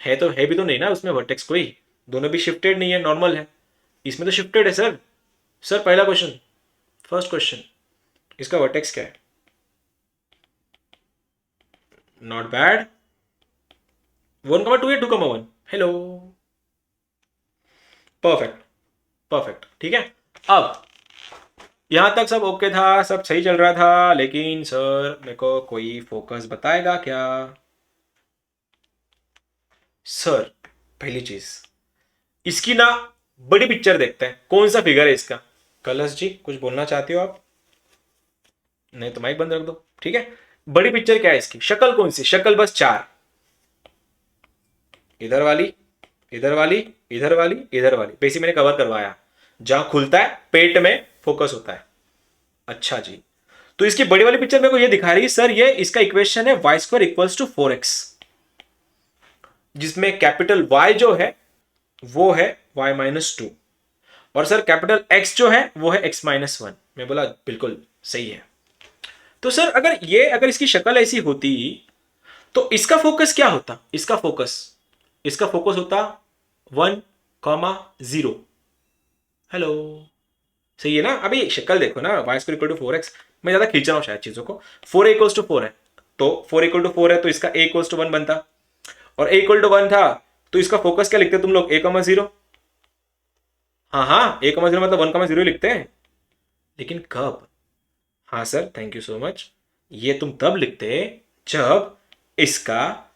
है, तो है भी तो नहीं ना उसमें वर्टेक्स कोई, दोनों भी शिफ्टेड नहीं है, नॉर्मल है। इसमें तो शिफ्टेड है सर। सर पहला क्वेश्चन, फर्स्ट क्वेश्चन, इसका वर्टेक्स क्या है? Not bad. 1,2 या 2,1? Hello, perfect perfect. ठीक है। अब यहां तक सब ओके था, सब सही चल रहा था, लेकिन सर मेरे को कोई फोकस बताएगा क्या? सर पहली चीज इसकी ना बड़ी पिक्चर देखते हैं, कौन सा फिगर है इसका। कलश जी कुछ बोलना चाहते हो आप? नहीं तो माइक बंद रख दो। ठीक है, बड़ी पिक्चर क्या है इसकी? शक्ल कौन सी? शक्ल बस 4, इधर वाली, इधर वाली, इधर वाली, इधर वाली। बेसिक मैंने कवर करवाया, जहां खुलता है पेट में फोकस होता है। अच्छा जी, तो इसकी बड़ी वाली पिक्चर मेरे को ये दिखा रही है सर, ये इसका इक्वेशन है y² = 4x, जिसमें कैपिटल Y जो है वो है y -2, और सर कैपिटल X जो है वो है x -1। मैं बोला बिल्कुल सही है। तो सर अगर इसकी शक्ल ऐसी होती तो इसका फोकस क्या होता? इसका फोकस होता 1,0। हेलो, सही है ना? अभी शक्ल देखो ना, y² = 4x। मैं ज्यादा खींच रहा हूं शायद चीजों को। 4a = 4 है, तो 4a = 4 है तो इसका a = 1 बनता, और a = 1 था तो इसका फोकस क्या लिखते तुम लोग? a,0। हाँ हाँ, a,0 मतलब 1,0 लिखते हैं, लेकिन कब? हाँ sir, thank you so much. ये तुम तब लिखते जब इसका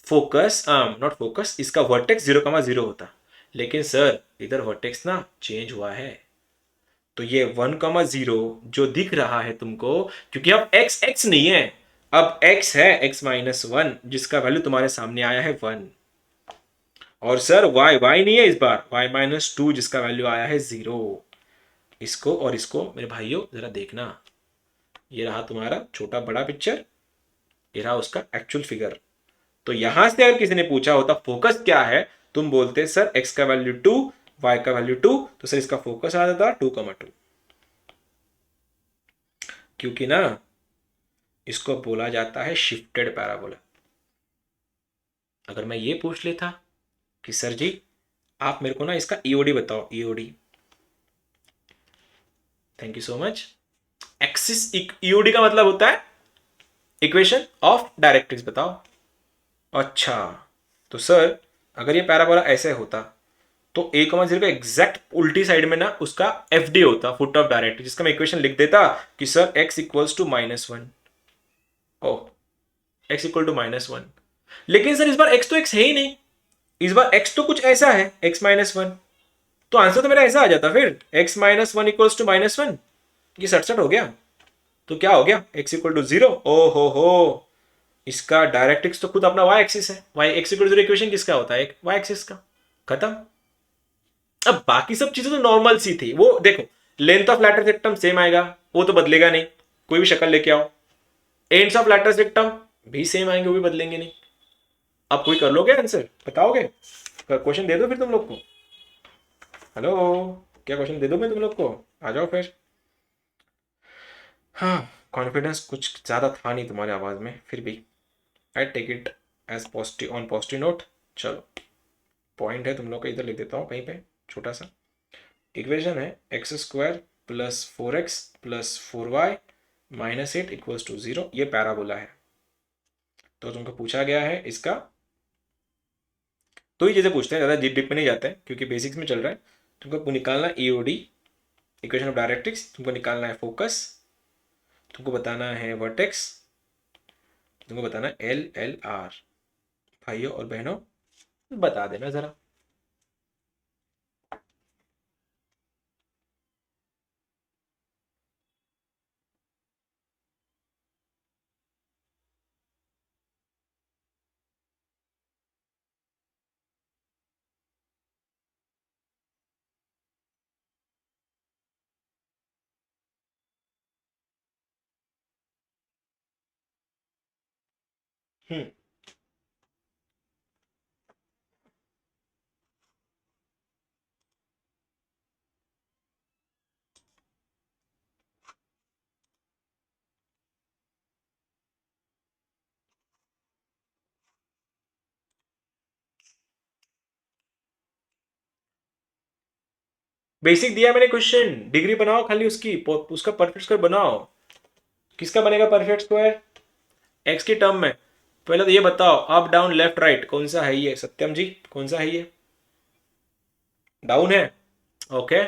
फोकस नॉट फोकस, इसका वर्टेक्स 0,0 होता, लेकिन सर इधर वर्टेक्स ना चेंज हुआ है, तो ये 1,0 जो दिख रहा है तुमको, क्योंकि अब x x नहीं है, अब x है x-1 जिसका वैल्यू तुम्हारे सामने आया है 1, और सर y y नहीं है इस बार, y-2 जिसका वैल्यू आया है 0। इसको और इसको मेरे भाइयों जरा देखना, ये रहा तुम्हारा छोटा बड़ा पिक्चर, ये रहा उसका एक्चुअल फिगर। तो यहां से अगर किसी ने पूछा होता फोकस क्या है, तुम बोलते सर x का वैल्यू 2, y का वैल्यू 2, तो सर इसका फोकस आ जाता 2,2, क्योंकि ना इसको बोला जाता है शिफ्टेड पैराबोला। अगर मैं ये पूछ लेता कि सर जी आप मेरे को ना इसका ईओडी बताओ, EOD, thank you so much. Axis EOD का मतलब होता है इक्वेशन ऑफ डायरेक्ट्रिक्स, बताओ। अच्छा, तो सर अगर ये पैराबोला ऐसे होता तो a,0 का एग्जैक्ट उल्टी साइड में ना उसका एफ डी होता, फुट ऑफ डायरेक्ट, जिसका मैं इक्वेशन लिख देता कि sir x equals to -1, oh x equal to -1। लेकिन सर इस बार x तो x है ही नहीं, इस बार x तो कुछ ऐसा है x-1, तो आंसर तो मेरा ऐसा आ जाता फिर x-1 इक्वल्स टू -1, ये 67 हो गया। तो क्या हो गया, x इक्वल टू 0। ओ हो, इसका डायरेक्ट्रिक्स तो खुद अपना y एक्सिस है, y x equal to 0 equation किसका होता है, एक y एक्सिस का, खत्म। अब बाकी सब चीजें तो नॉर्मल सी थी, वो देखो length of lattice rectum same आएगा, वो तो बदलेगा नहीं, कोई भी शक्ल लेके आओ। एंड्स ऑफ लैटिस रेक्टम भी सेम आएंगे, वो भी बदलेंगे नहीं। अब कोई कर लोगे आंसर, बताओगे, क्वेश्चन दे दो फिर तुम लोग को। हेलो, क्या क्वेश्चन दे दो मैं तुम लोग को, आ जाओ फिर। हाँ, कॉन्फिडेंस कुछ ज़्यादा था नहीं तुम्हारी आवाज़ में, फिर भी I take it as positive, on positive note. चलो, पॉइंट है तुम लोग का, इधर लिख देता हूँ कहीं पे छोटा सा। इक्वेशन है x² plus 4x plus 4y minus 8 equals to 0, ये पैराबोला है। तो तुमको पूछा गया है इसका, तो ही चीज़ें पूछते हैं, ज़्यादा डीप में नहीं जाते हैं क्योंकि बेसिक्स में चल रहा है। तुमको निकालना ईओडी, इक्वेशन ऑफ डायरेक्ट्रिक्स, तुमको निकालना है फोकस, तुमको बताना है वर्टेक्स, तुमको बताना है एल एल आर। भाइयों और बहनों बता देना ज़रा। हम्म, बेसिक दिया मैंने क्वेश्चन, डिग्री बनाओ खाली उसकी, उसका परफेक्ट स्क्वायर बनाओ। किसका बनेगा परफेक्ट स्क्वायर, एक्स की टर्म में। पहले तो ये बताओ अप डाउन लेफ्ट राइट कौन सा है ये, सत्यम जी कौन सा है ये, डाउन है, ओके।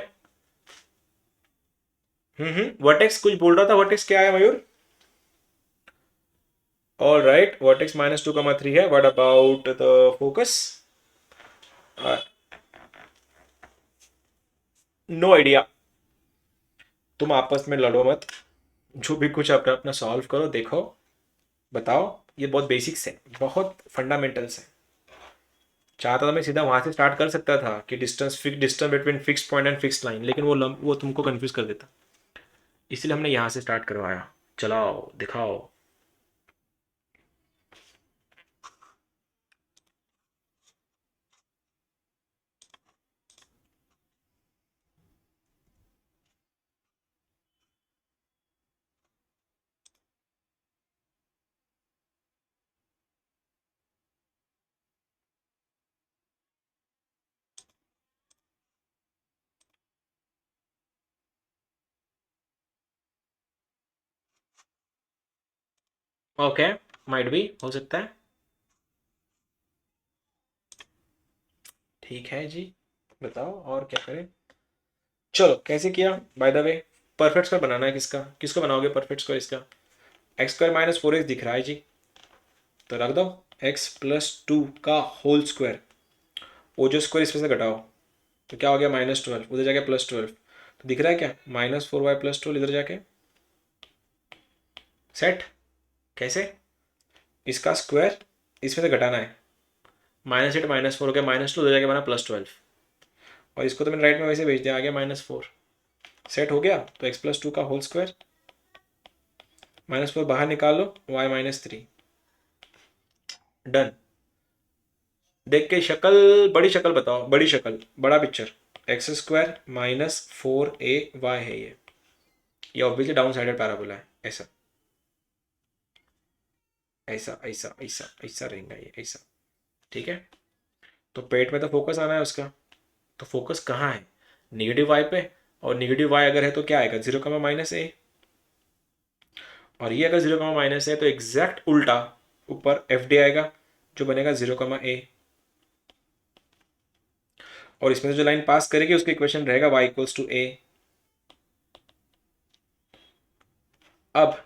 वर्टेक्स कुछ बोल रहा था, वर्टेक्स क्या है मयूर, ऑल राइट, वर्टेक्स -2,3 है। What about the focus, no idea, तुम आपस में लड़ो मत, जो भी कुछ अपना अपना सॉल्व करो, देखो बताओ। ये बहुत बेसिक्स है, बहुत फंडामेंटल्स है। चाहता था मैं सीधा वहां से स्टार्ट कर सकता था कि distance, fix distance between fixed point and fixed line, लेकिन वो तुमको कंफ्यूज कर देता, इसलिए हमने यहाँ से स्टार्ट करवाया। चलाओ दिखाओ। ओके, माइट भी हो सकता है, ठीक है जी, बताओ और क्या करें। चलो कैसे किया, by the way perfect square बनाना है किसका, किसको बनाओगे परफेक्ट स्क्वायर, इसका x² -4x दिख रहा है जी, तो रख दो। एक्स प्लस टू का होल स्क्वायर, वो जो स्क्वायर इसमें से घटाओ तो क्या हो गया -12, उधर जाके +12, तो दिख रहा है क्या -4y + 12 इधर जाके सेट। कैसे? इसका स्क्वायर इसमें से घटाना है, -8 -4 हो गया -2, उधर जाके बना +12, और इसको तो मैंने राइट में वैसे भेज दिया, आ गया -4, सेट हो गया। तो x + 2 का होल स्क्वायर, -4 बाहर निकाल लो, y -3, डन। देख के शक्ल, बड़ी शक्ल बताओ, बड़ी शक्ल, बड़ा पिक्चर, x² -4ay है ये ऑब्वियसली डाउन साइडेड पैराबोला है, ऐसा ऐसा ऐसा ऐसा ऐसा रहेगा ये, ऐसा। ठीक है, तो पेट में तो फोकस आना है उसका, तो फोकस कहाँ है? नेगेटिव वाई पे, और नेगेटिव वाई अगर है तो क्या आएगा 0, और ये अगर 0, है तो एग्जैक्ट उल्टा ऊपर एफ डी आएगा जो बनेगा 0, और इसमें से जो लाइन पास करेगी उसका इक्वेशन रहेगा y = a। अब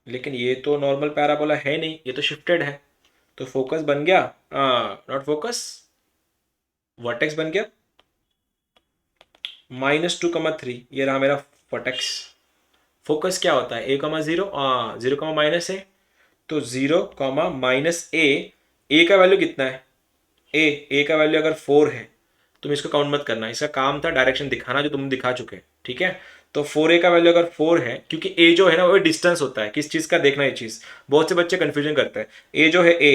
लेकिन ये तो नॉर्मल पैराबोला है नहीं, ये तो शिफ्टेड है, तो फोकस बन गया, नॉट फोकस, वर्टेक्स बन गया -2, 3, ये रहा मेरा वर्टेक्स। फोकस क्या होता है a, 0, 0, माइनस है, तो 0, -a का वैल्यू कितना है? ए का वैल्यू अगर 4 है, तुम इसको काउंट मत करना, इसका काम था डायरेक्शन दिखाना जो तुम दिखा चुके, ठीक है। तो 4a का वैल्यू अगर 4 है, क्योंकि a जो है ना वो डिस्टेंस होता है, किस चीज़ का देखना, ये चीज़ बहुत से बच्चे कंफ्यूजन करते हैं। a जो है a,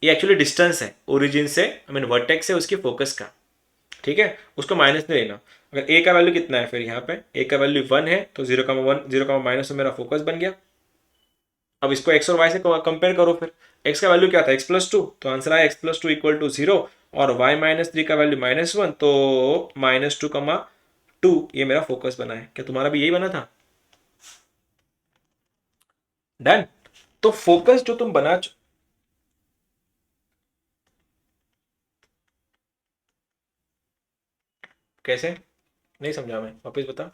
ये एक्चुअली डिस्टेंस है ओरिजिन से, आई मीन वर्टेक्स से उसकी फोकस का, ठीक है, उसको माइनस नहीं लेना। अगर a का वैल्यू कितना है, फिर यहाँ पे a का वैल्यू 1 है, तो 0, 0, मेरा फोकस बन गया। अब इसको x और y से कंपेयर करो, फिर x का वैल्यू क्या था x + 2, तो आंसर आया x + 2 = 0, और y -3 का वैल्यू -1, तो -2, ये मेरा फोकस बना है। क्या तुम्हारा भी यही बना था? डन। तो फोकस जो तुम बना कैसे, नहीं समझा मैं, वापस बता।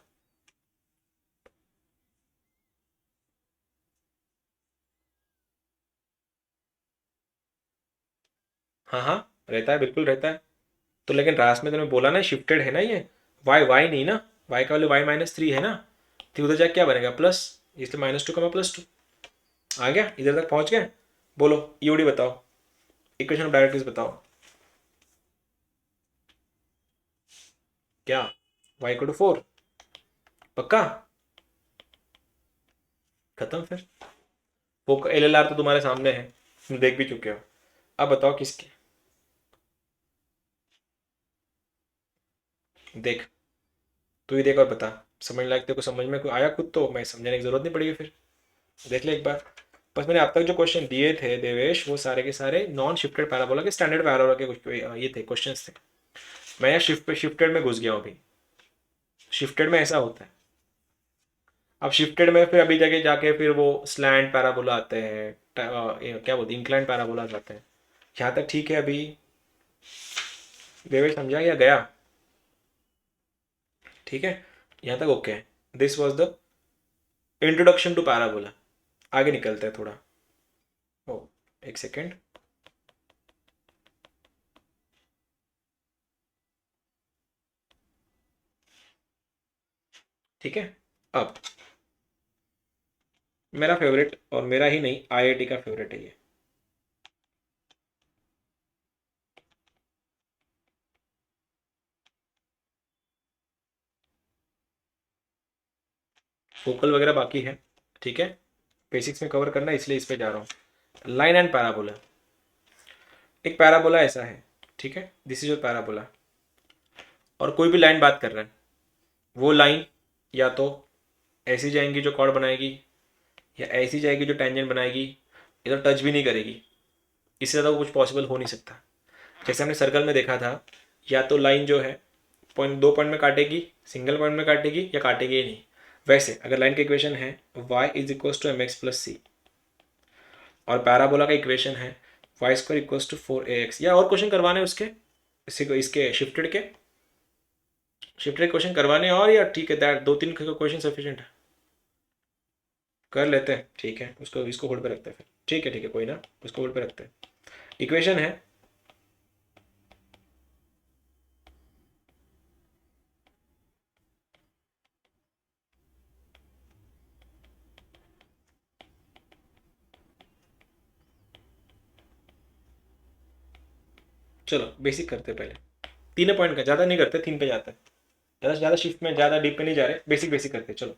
हाँ हाँ, रहता है, बिल्कुल रहता है। तो लेकिन रास में तुमने बोला ना शिफ्टेड है ना ये, वाई नहीं ना, वाई का वैल्यू y -3 है ना, तो उधर जाके क्या बनेगा प्लस, इसलिए -2, +2 आ गया, इधर तक पहुंच गए। बोलो ईओडी बताओ, इक्वेशन ऑफ डायरेक्ट्रिक्स बताओ। क्या? y = 4, पक्का? खत्म फिर, वो LLR तो तुम्हारे सामने है, तुम देख भी चुके हो। अब बताओ किसके, देख, तू ही देख और बता, समझ लायक तेरे को समझ में कोई आया खुद तो मैं समझाने की जरूरत नहीं पड़ेगी फिर, देख ले एक बार। बस मैंने अब तक जो क्वेश्चन दिए थे देवेश, वो सारे के सारे नॉन शिफ्टेड पैराबोला के, स्टैंडर्ड पैराबोला के कुछ ये थे क्वेश्चंस थे। मैं यहाँ शिफ्टेड में घुस गया हूँ अभी, शिफ्टेड में ऐसा होता है। अब शिफ्टेड में फिर अभी जगह जाके फिर वो स्लैंट पैराबोला आते हैं, क्या बोलते हैं, इंक्लाइन पैराबोला आते हैं। यहाँ तक ठीक है अभी देवेश, समझा या गया? ठीक है, यहाँ तक ओके है। This was the introduction to parabola. आगे निकलते हैं थोड़ा। ओ, एक सेकेंड। ठीक है, अब मेरा फेवरेट, और मेरा ही नहीं आईआईटी का फेवरेट है ये, फोकल वगैरह बाकी है, ठीक है, बेसिक्स में कवर करना है, इसलिए इस पे जा रहा हूँ। Line and parabola. एक पैराबोला ऐसा है, ठीक है, दिस इज योर पैराबोला, और कोई भी लाइन बात कर रहा है, वो लाइन या तो ऐसी जाएंगी जो कॉर्ड बनाएगी, या ऐसी जाएगी जो टेंजेंट बनाएगी, इधर टच भी नहीं करेगी, इससे ज़्यादा कुछ पॉसिबल हो नहीं सकता। जैसे हमने सर्कल में देखा था, या तो लाइन जो है पॉइंट, 2 पॉइंट में काटेगी, सिंगल पॉइंट में काटेगी, या काटेगी ही नहीं। वैसे अगर लाइन का इक्वेशन है y = mx + c, और पैराबोला का इक्वेशन है y² = 4ax, या और क्वेश्चन करवाने उसके, इसके शिफ्टेड क्वेश्चन करवाने, और या ठीक है दैट 2-3 क्वेश्चन सफिशिएंट है, कर लेते हैं, ठीक है, उसको इसको होल्ड पे रखते हैं फिर, ठीक है ठीक है, कोई ना, उसको होल्ड पे रखते हैं। इक्वेशन है। चलो बेसिक करते हैं पहले, 3 पॉइंट का, ज़्यादा नहीं करते, 3 पे जाते हैं, ज़्यादा से ज़्यादा शिफ्ट में, ज़्यादा डीप में नहीं जा रहे, बेसिक बेसिक करते हैं, चलो।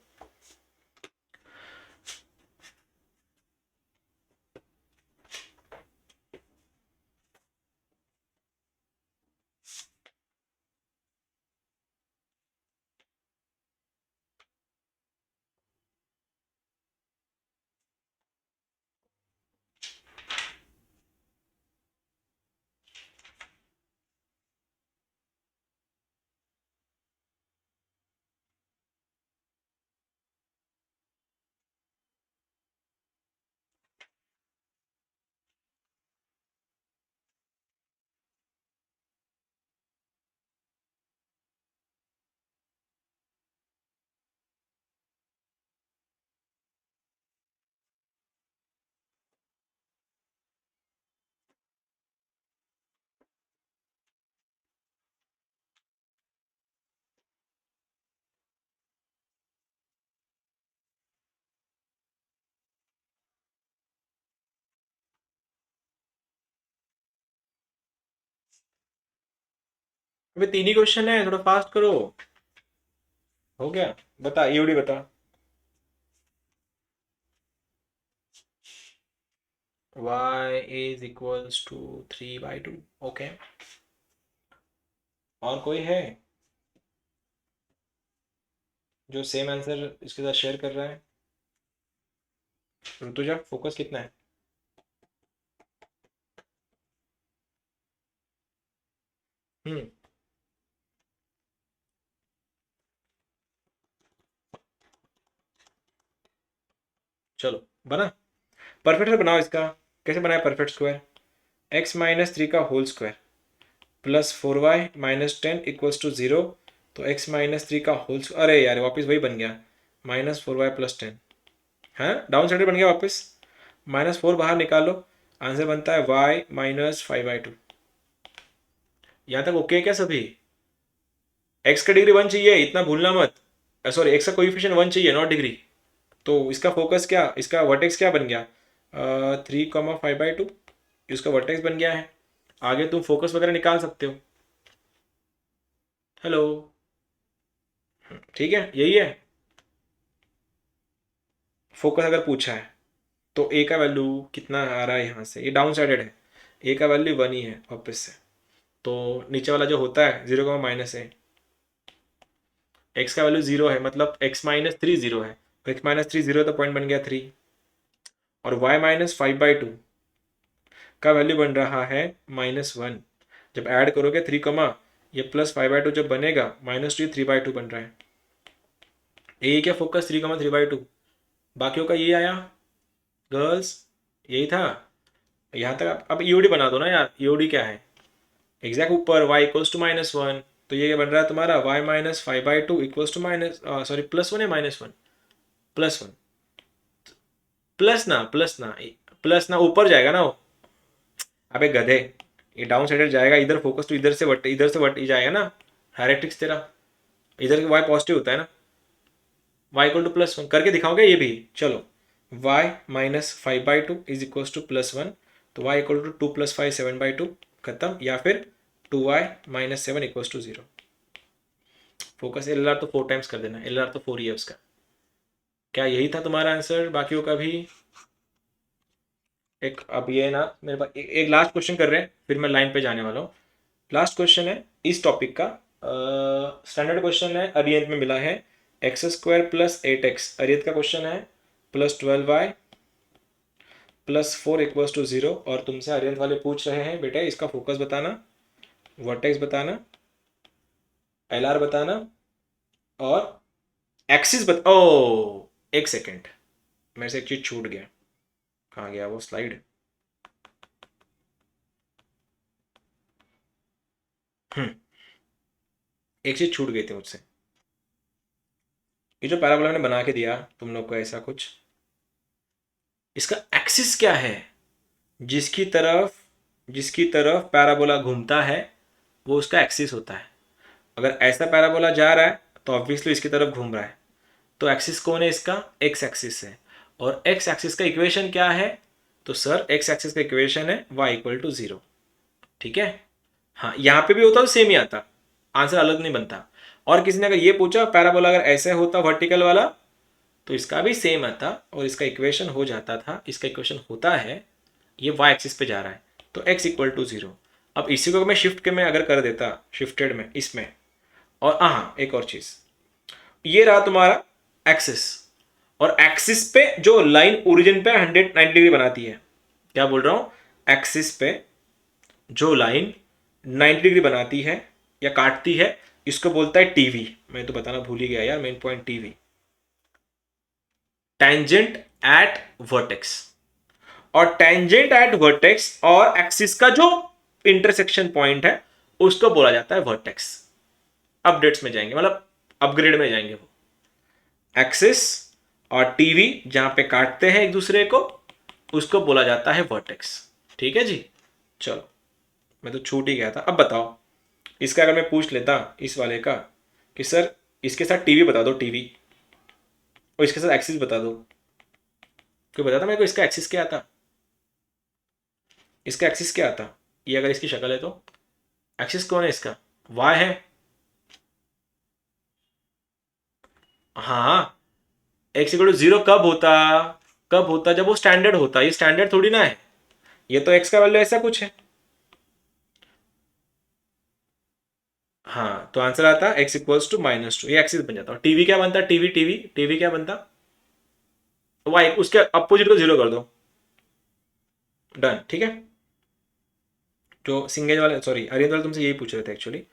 अबे 3 ही क्वेश्चन है, थोड़ा फास्ट करो। हो गया, बता ईओडी बता। y is equals to 3/2। Okay, और कोई है जो सेम आंसर इसके साथ शेयर कर रहा है? ऋतुजा, फोकस कितना है? हम्म। चलो बना, परफेक्ट बनाओ इसका। कैसे बनाए परफेक्ट स्क्वायर? x-3 का whole square plus 4y-10 equals to 0। तो x-3 का होल, अरे यार वापस वही बन गया, -4y+10। हाँ, डाउन साइड बन गया वापस, -4 बाहर निकालो, आंसर बनता है y-5/2। यहाँ तक ओके क्या सभी? x का डिग्री 1 चाहिए, इतना भूलना मत। सॉरी, x का कोएफिशिएंट 1 चाहिए, नॉट डिग्री। तो इसका फोकस क्या, इसका वर्टेक्स क्या बन गया? 3,5/2, इसका वर्टेक्स बन गया है। आगे तुम फोकस वगैरह निकाल सकते हो। हेलो, ठीक है, यही है फोकस अगर पूछा है। तो ए का वैल्यू कितना आ रहा है यहाँ से, ये डाउन साइडेड है, ए का वैल्यू 1 ही है वापस से। तो नीचे वाला जो होता है 0, एक्स का वैल्यू 0 है, मतलब x-3 0 है, तो x-3 0 तो पॉइंट बन गया 3। और y-5/2 का वैल्यू बन रहा है -1। जब ऐड करोगे 3 कमा, ये +5/2 जब बनेगा, -3 3/2 बन रहा है। ये क्या फोकस 3,3/2, बाकियों का ये आया गर्ल्स, यही था। यहाँ तक अब ईओडी बना दो ना यार, ईओडी क्या है? एग्जैक्ट ऊपर y = -1, तो ये बन रहा है तुम्हारा y-5/2 equals to minus, sorry +1 है, -1, +1, प्लस ना ऊपर जाएगा ना वो। अबे गधे, ये डाउन साइडेड जाएगा, इधर फोकस तो इधर से वट ही जाएगा ना, डायरेक्ट्रिक्स तेरा, इधर वाई पॉजिटिव होता है ना। y = +1 करके दिखाओगे ये भी, चलो। y-5/2 इज इक्वल्स टू +1, तो y = 2 + 5 7/2, खत्म। या फिर 2y-7 equals to 0। Focus L R तो 4 टाइम्स कर देना, एल आर तो 4 ही है उसका। क्या यही था तुम्हारा आंसर बाकियों का भी? एक अब ये ना मेरे पास एक लास्ट क्वेश्चन कर रहे हैं, फिर मैं लाइन पे जाने वाला हूँ। लास्ट क्वेश्चन है इस टॉपिक का, स्टैंडर्ड क्वेश्चन है, अरियंत में मिला है। x² + 8x, अरियंत का क्वेश्चन है, +12y+4 इक्वल्स टू 0। और तुमसे अरियंत वाले पूछ रहे हैं बेटा इसका फोकस बताना, वर्टेक्स बताना, एल आर बताना, और एक्सिस ओ, एक सेकेंड, मेरे से एक चीज छूट गया, कहाँ गया वो स्लाइड? हम्म, एक चीज छूट गई थी मुझसे। ये जो पैराबोला मैंने बना के दिया तुम लोग को ऐसा कुछ, इसका एक्सिस क्या है जिसकी तरफ जिसकी तरफ पैराबोला घूमता है वो उसका एक्सिस होता है। अगर ऐसा पैराबोला जा रहा है तो ऑब्वियसली इसकी तरफ घूम रहा है। तो एक्सिस कौन है इसका? एक्स एक्सिस है। और एक्स एक्सिस का इक्वेशन क्या है? तो सर एक्स एक्सिस का इक्वेशन है y इक्वल टू 0। ठीक है। हाँ, यहाँ पे भी होता तो सेम ही आता, आंसर अलग नहीं बनता। और किसी ने अगर ये पूछा पैराबोला अगर ऐसे होता वर्टिकल वाला तो इसका भी सेम आता और इसका इक्वेशन हो जाता था, इसका इक्वेशन होता है ये y एक्सिस पे जा रहा है तो x इक्वल टू 0। अब इसी को मैं शिफ्ट के में अगर कर देता, शिफ्टेड में इसमें, और हाँ एक और चीज, ये रहा तुम्हारा एक्सिस, और एक्सिस पे जो लाइन ओरिजिन पे 190 डिग्री बनाती है, क्या बोल रहा हूं, एक्सिस पे जो लाइन 90 डिग्री बनाती है या काटती है इसको बोलता है टीवी। मैं तो बताना भूल ही गया यार, main point TV, tangent at vertex. और टेंजेंट एट वर्टेक्स और एक्सिस का जो इंटरसेक्शन पॉइंट है उसको बोला जाता है वर्टेक्स। अपडेट्स में जाएंगे, मतलब अपग्रेड में जाएंगे वो। एक्सिस और टीवी जहां पे काटते हैं एक दूसरे को उसको बोला जाता है वर्टेक्स। ठीक है जी, चलो मैं तो छूट ही गया था। अब बताओ इसका अगर मैं पूछ लेता इस वाले का कि सर इसके साथ टीवी बता दो, टीवी, और इसके साथ एक्सिस बता दो, क्यों बताता मेरे को इसका एक्सिस क्या आता, इसका एक्सिस क्या आता, ये अगर इसकी शक्ल है तो एक्सिस कौन है इसका, वाई है। हाँ, एक्स इक्वल टू 0 कब होता, कब होता जब वो स्टैंडर्ड होता, ये स्टैंडर्ड थोड़ी ना है, ये तो एक्स का वैल्यू ऐसा कुछ है। हाँ, तो आंसर आता एक्स इक्वल्स टू -2, ये एक्सिस बन जाता। और टीवी क्या बनता, टीवी टीवी टीवी क्या बनता, वाई, उसके अपोजिट को 0 कर दो, डन। ठीक है, जो सिंगल वाले, सॉरी अरियन वाले तुमसे यही पूछ रहे थे एक्चुअली।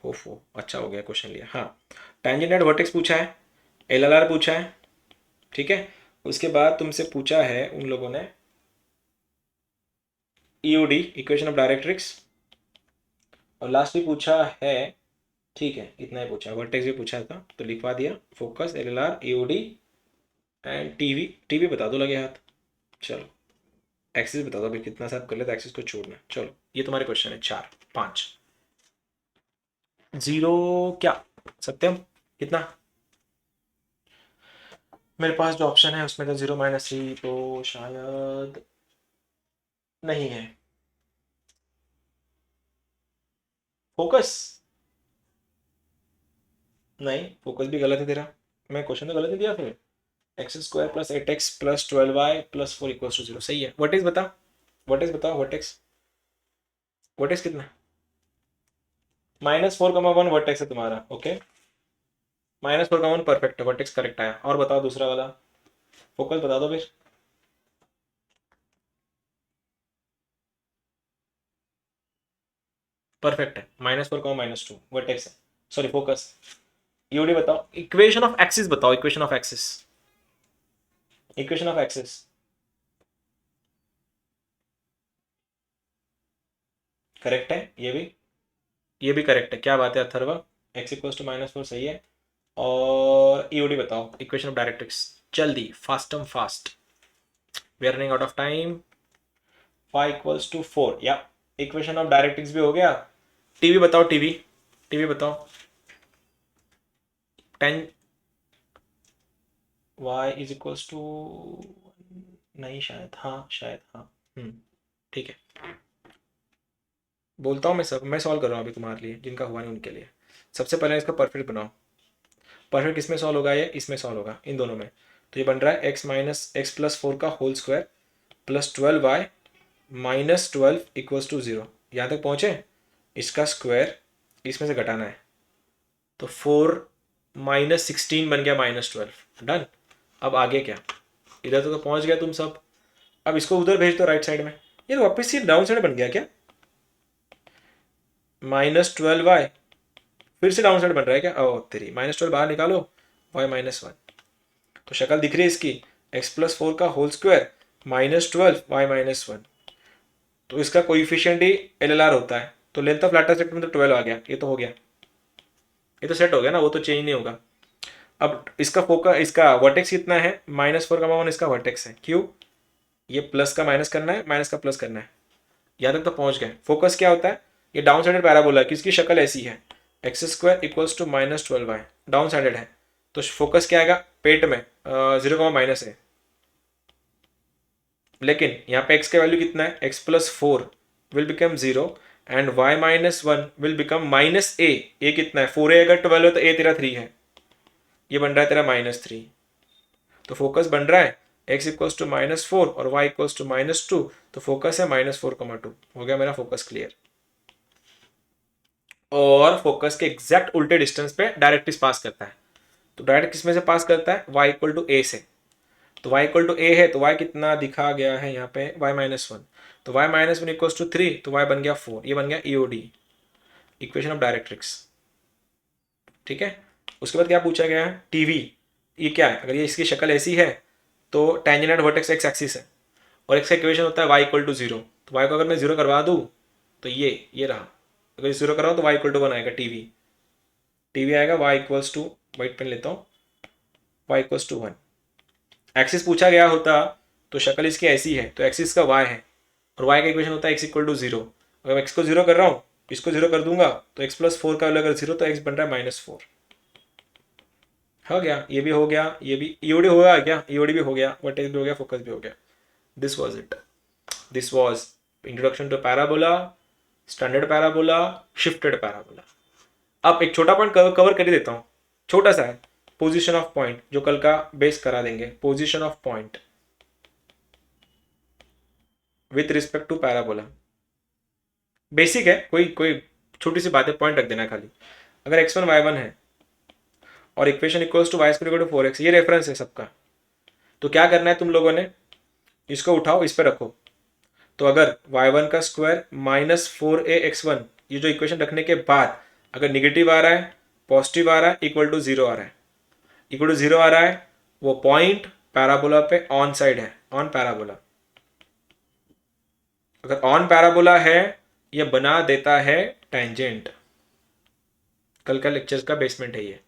ओफो, अच्छा हो गया क्वेश्चन लिया। हाँ, टेंजेंट एट वर्टेक्स पूछा है, एलएलआर पूछा है, ठीक है। उसके बाद तुमसे पूछा है उन लोगों ने ईओडी, इक्वेशन ऑफ डायरेक्ट्रिक्स, और लास्ट भी पूछा है। ठीक है, इतना ही पूछा, वर्टेक्स भी पूछा था तो लिखवा दिया, focus, LLR, EOD and TV. TV बता दो लगे हाथ। चलो एक्सिस बता दो, अभी कितना साफ कर लेते एक्सिस को छोड़ना। चलो ये तुम्हारे क्वेश्चन है 4 5। 0 क्या, सत्यम कितना, मेरे पास जो ऑप्शन है उसमें तो 0 - 3 तो शायद नहीं है। फोकस, नहीं फोकस भी गलत है तेरा, मैं क्वेश्चन तो गलत ही दिया फिर। x² + 8x + 12y + 4 = 0 सही है। वर्टेक्स बता, वर्टेक्स बताओ, वर्टेक्स, वर्टेक्स कितना, -4,1 वर्टेक्स है तुम्हारा, ओके। -4,1 परफेक्ट है, वर्टेक्स करेक्ट आया। और बताओ दूसरा वाला, फोकस बता दो फिर। परफेक्ट है, -4,-2 वर्टेक्स है, सॉरी फोकस। यूडी बताओ, इक्वेशन ऑफ एक्सिस बताओ, equation of axis, equation of axis. Correct है ये भी, ये भी करेक्ट है, क्या बात है अथर्व, x इक्वल्स टू -4 सही है। और ईओडी बताओ, इक्वेशन ऑफ डायरेक्ट्रिक्स, जल्दी, fast fast, we are running out of time. y equals to 4, या इक्वेशन ऑफ डायरेक्ट्रिक्स भी हो गया। टीवी बताओ, टीवी, टीवी बताओ, 10 y इज इक्वल्स टू, नहीं शायद, हाँ शायद हाँ, ठीक है। बोलता हूँ मैं, सब मैं सॉल्व कर रहा हूँ अभी तुम्हारे लिए, जिनका हुआ नहीं उनके लिए। सबसे पहले इसका परफेक्ट बनाओ। परफेक्ट किसमें सॉल्व होगा, ये इसमें सॉल्व होगा, इन दोनों में। तो ये बन रहा है x - x + 4 का whole square + 12y - 12 equals to 0। यहाँ तक पहुँचे, इसका स्क्वायर इसमें से घटाना है, तो 4 - 16 बन गया -12, डन। अब आगे क्या, इधर तो पहुँच गया तुम सब। अब इसको उधर भेज दो राइट साइड में, ये तो वापस ही डाउन साइड बन गया क्या, -12y फिर से डाउन साइड बन रहा है क्या, ओ तेरी, -12 बाहर निकालो, y -1, तो शक्ल दिख रही है इसकी, x + 4 का होल स्क्वायर -12 y -1, तो इसका कोइफिशिएंट ही LLR होता है, तो लेंथ ऑफ लैटिस रेक्टेंगल तो 12 आ गया, ये तो हो गया, ये तो सेट हो गया ना, वो तो चेंज नहीं होगा। अब इसका फोकस, इसका वर्टेक्स कितना है, -4,1 इसका वर्टेक्स है, क्यों, ये प्लस का माइनस करना है, माइनस का प्लस करना है, यहाँ तक तो पहुंच गए। फोकस क्या होता है, ये डाउन साइडेड पैराबोला है, किसकी शक्ल ऐसी है, X square equals to -12y, down sided है, तो फोकस क्या आएगा पेट में 0, है। लेकिन यहाँ पे x का वैल्यू कितना है, x plus 4 will become 0 and y minus 1 will become minus A कितना है 4a, अगर 12 है तो a तेरा 3 है, ये बन रहा है तेरा -3। तो फोकस बन रहा है x इक्वल्स टू -4 और y इक्वल्स टू -2, तो फोकस है -4,2। हो गया मेरा फोकस क्लियर। और फोकस के एग्जैक्ट उल्टे डिस्टेंस पे डायरेक्ट किस पास करता है, तो डायरेक्ट किस में से पास करता है, y इक्वल टू a से। तो y इक्वल टू a है तो y कितना दिखा गया है यहाँ पे y-1, तो y-1 इक्वल्स टू 3, तो y बन गया 4, ये बन गया EOD, इक्वेशन ऑफ डायरेक्ट्रिक्स। ठीक है, उसके बाद क्या पूछा गया है, टीवी, ये क्या है, अगर ये इसकी शक्ल ऐसी है तो tangent at vertex x axis है, और एक्स का इक्वेशन होता है y इक्वल टू 0, तो y को अगर मैं 0 करवा दूँ तो ये रहा, अगर 0 कराऊँ तो y इक्वल टू 1 आएगा, टीवी आएगा y equals to, white pen लेता हूँ, y इक्वल्स टू 1। एक्सिस पूछा गया होता तो शक्ल इसकी ऐसी है तो एक्सिस का y है, और y का इक्वेशन होता है x इक्वल टू 0, अगर x को 0 कर रहा हूँ, इसको 0 कर दूंगा तो x प्लस 4 का वैल्यू अगर 0, तो x बन रहा है -4। हो गया, ये भी हो गया, ये भी EOD होगा क्या, EOD भी हो गया, वर्टेक्स भी हो गया, फोकस भी हो गया। This was it, this was introduction to parabola, standard parabola, shifted parabola. अब एक छोटा पॉइंट कवर कर ही देता हूँ, छोटा सा है, पोजीशन ऑफ पॉइंट, जो कल का बेस करा देंगे, position of point with respect to parabola. Basic है, कोई कोई छोटी सी बात है, पॉइंट रख देना खाली। अगर x1 y1 है और equation equals to y square equal to 4x, ये रेफरेंस है सबका, तो क्या करना है तुम लोगों ने, इसको उठाओ, इस पर रखो। तो अगर y1 का स्क्वायर -4ax1, ये जो इक्वेशन रखने के बाद अगर निगेटिव आ रहा है, पॉजिटिव आ रहा है, इक्वल टू 0 आ रहा है, इक्वल टू 0 आ रहा है, वो पॉइंट पैराबोला पे ऑन साइड है, ऑन पैराबोला। अगर ऑन पैराबोला है, ये बना देता है टेंजेंट। कल का लेक्चर का बेसमेंट है ये।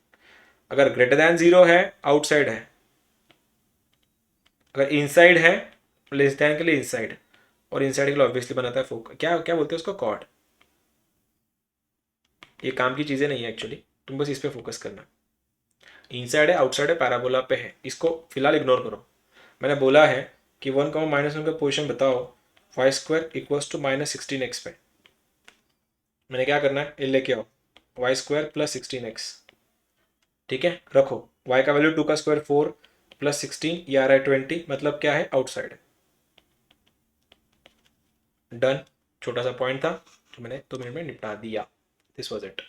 अगर ग्रेटर देन 0 है, आउटसाइड है, अगर इनसाइड है, लेस देन के लिए इनसाइड, और इनसाइड के लिए ऑब्वियसली बनाता है फोकस, क्या क्या बोलते हैं उसको, कॉर्ड। ये काम की चीजें नहीं है एक्चुअली, तुम बस इस पे फोकस करना। इनसाइड है, आउटसाइड है, पैराबोला पे है, इसको फिलहाल इग्नोर करो। मैंने बोला है कि 1, -1 का पोजीशन बताओ y square equals to -16x पे। मैंने क्या करना है, लेके आओ y स्क्वायर प्लस 16x। ठीक है, रखो y का वैल्यू 2 का स्क्वायर 4 प्लस 16, ये आ रहा है 20, मतलब क्या है, आउटसाइड। डन, छोटा सा पॉइंट था जो मैंने 2 मिनट में निपटा दिया। This was it.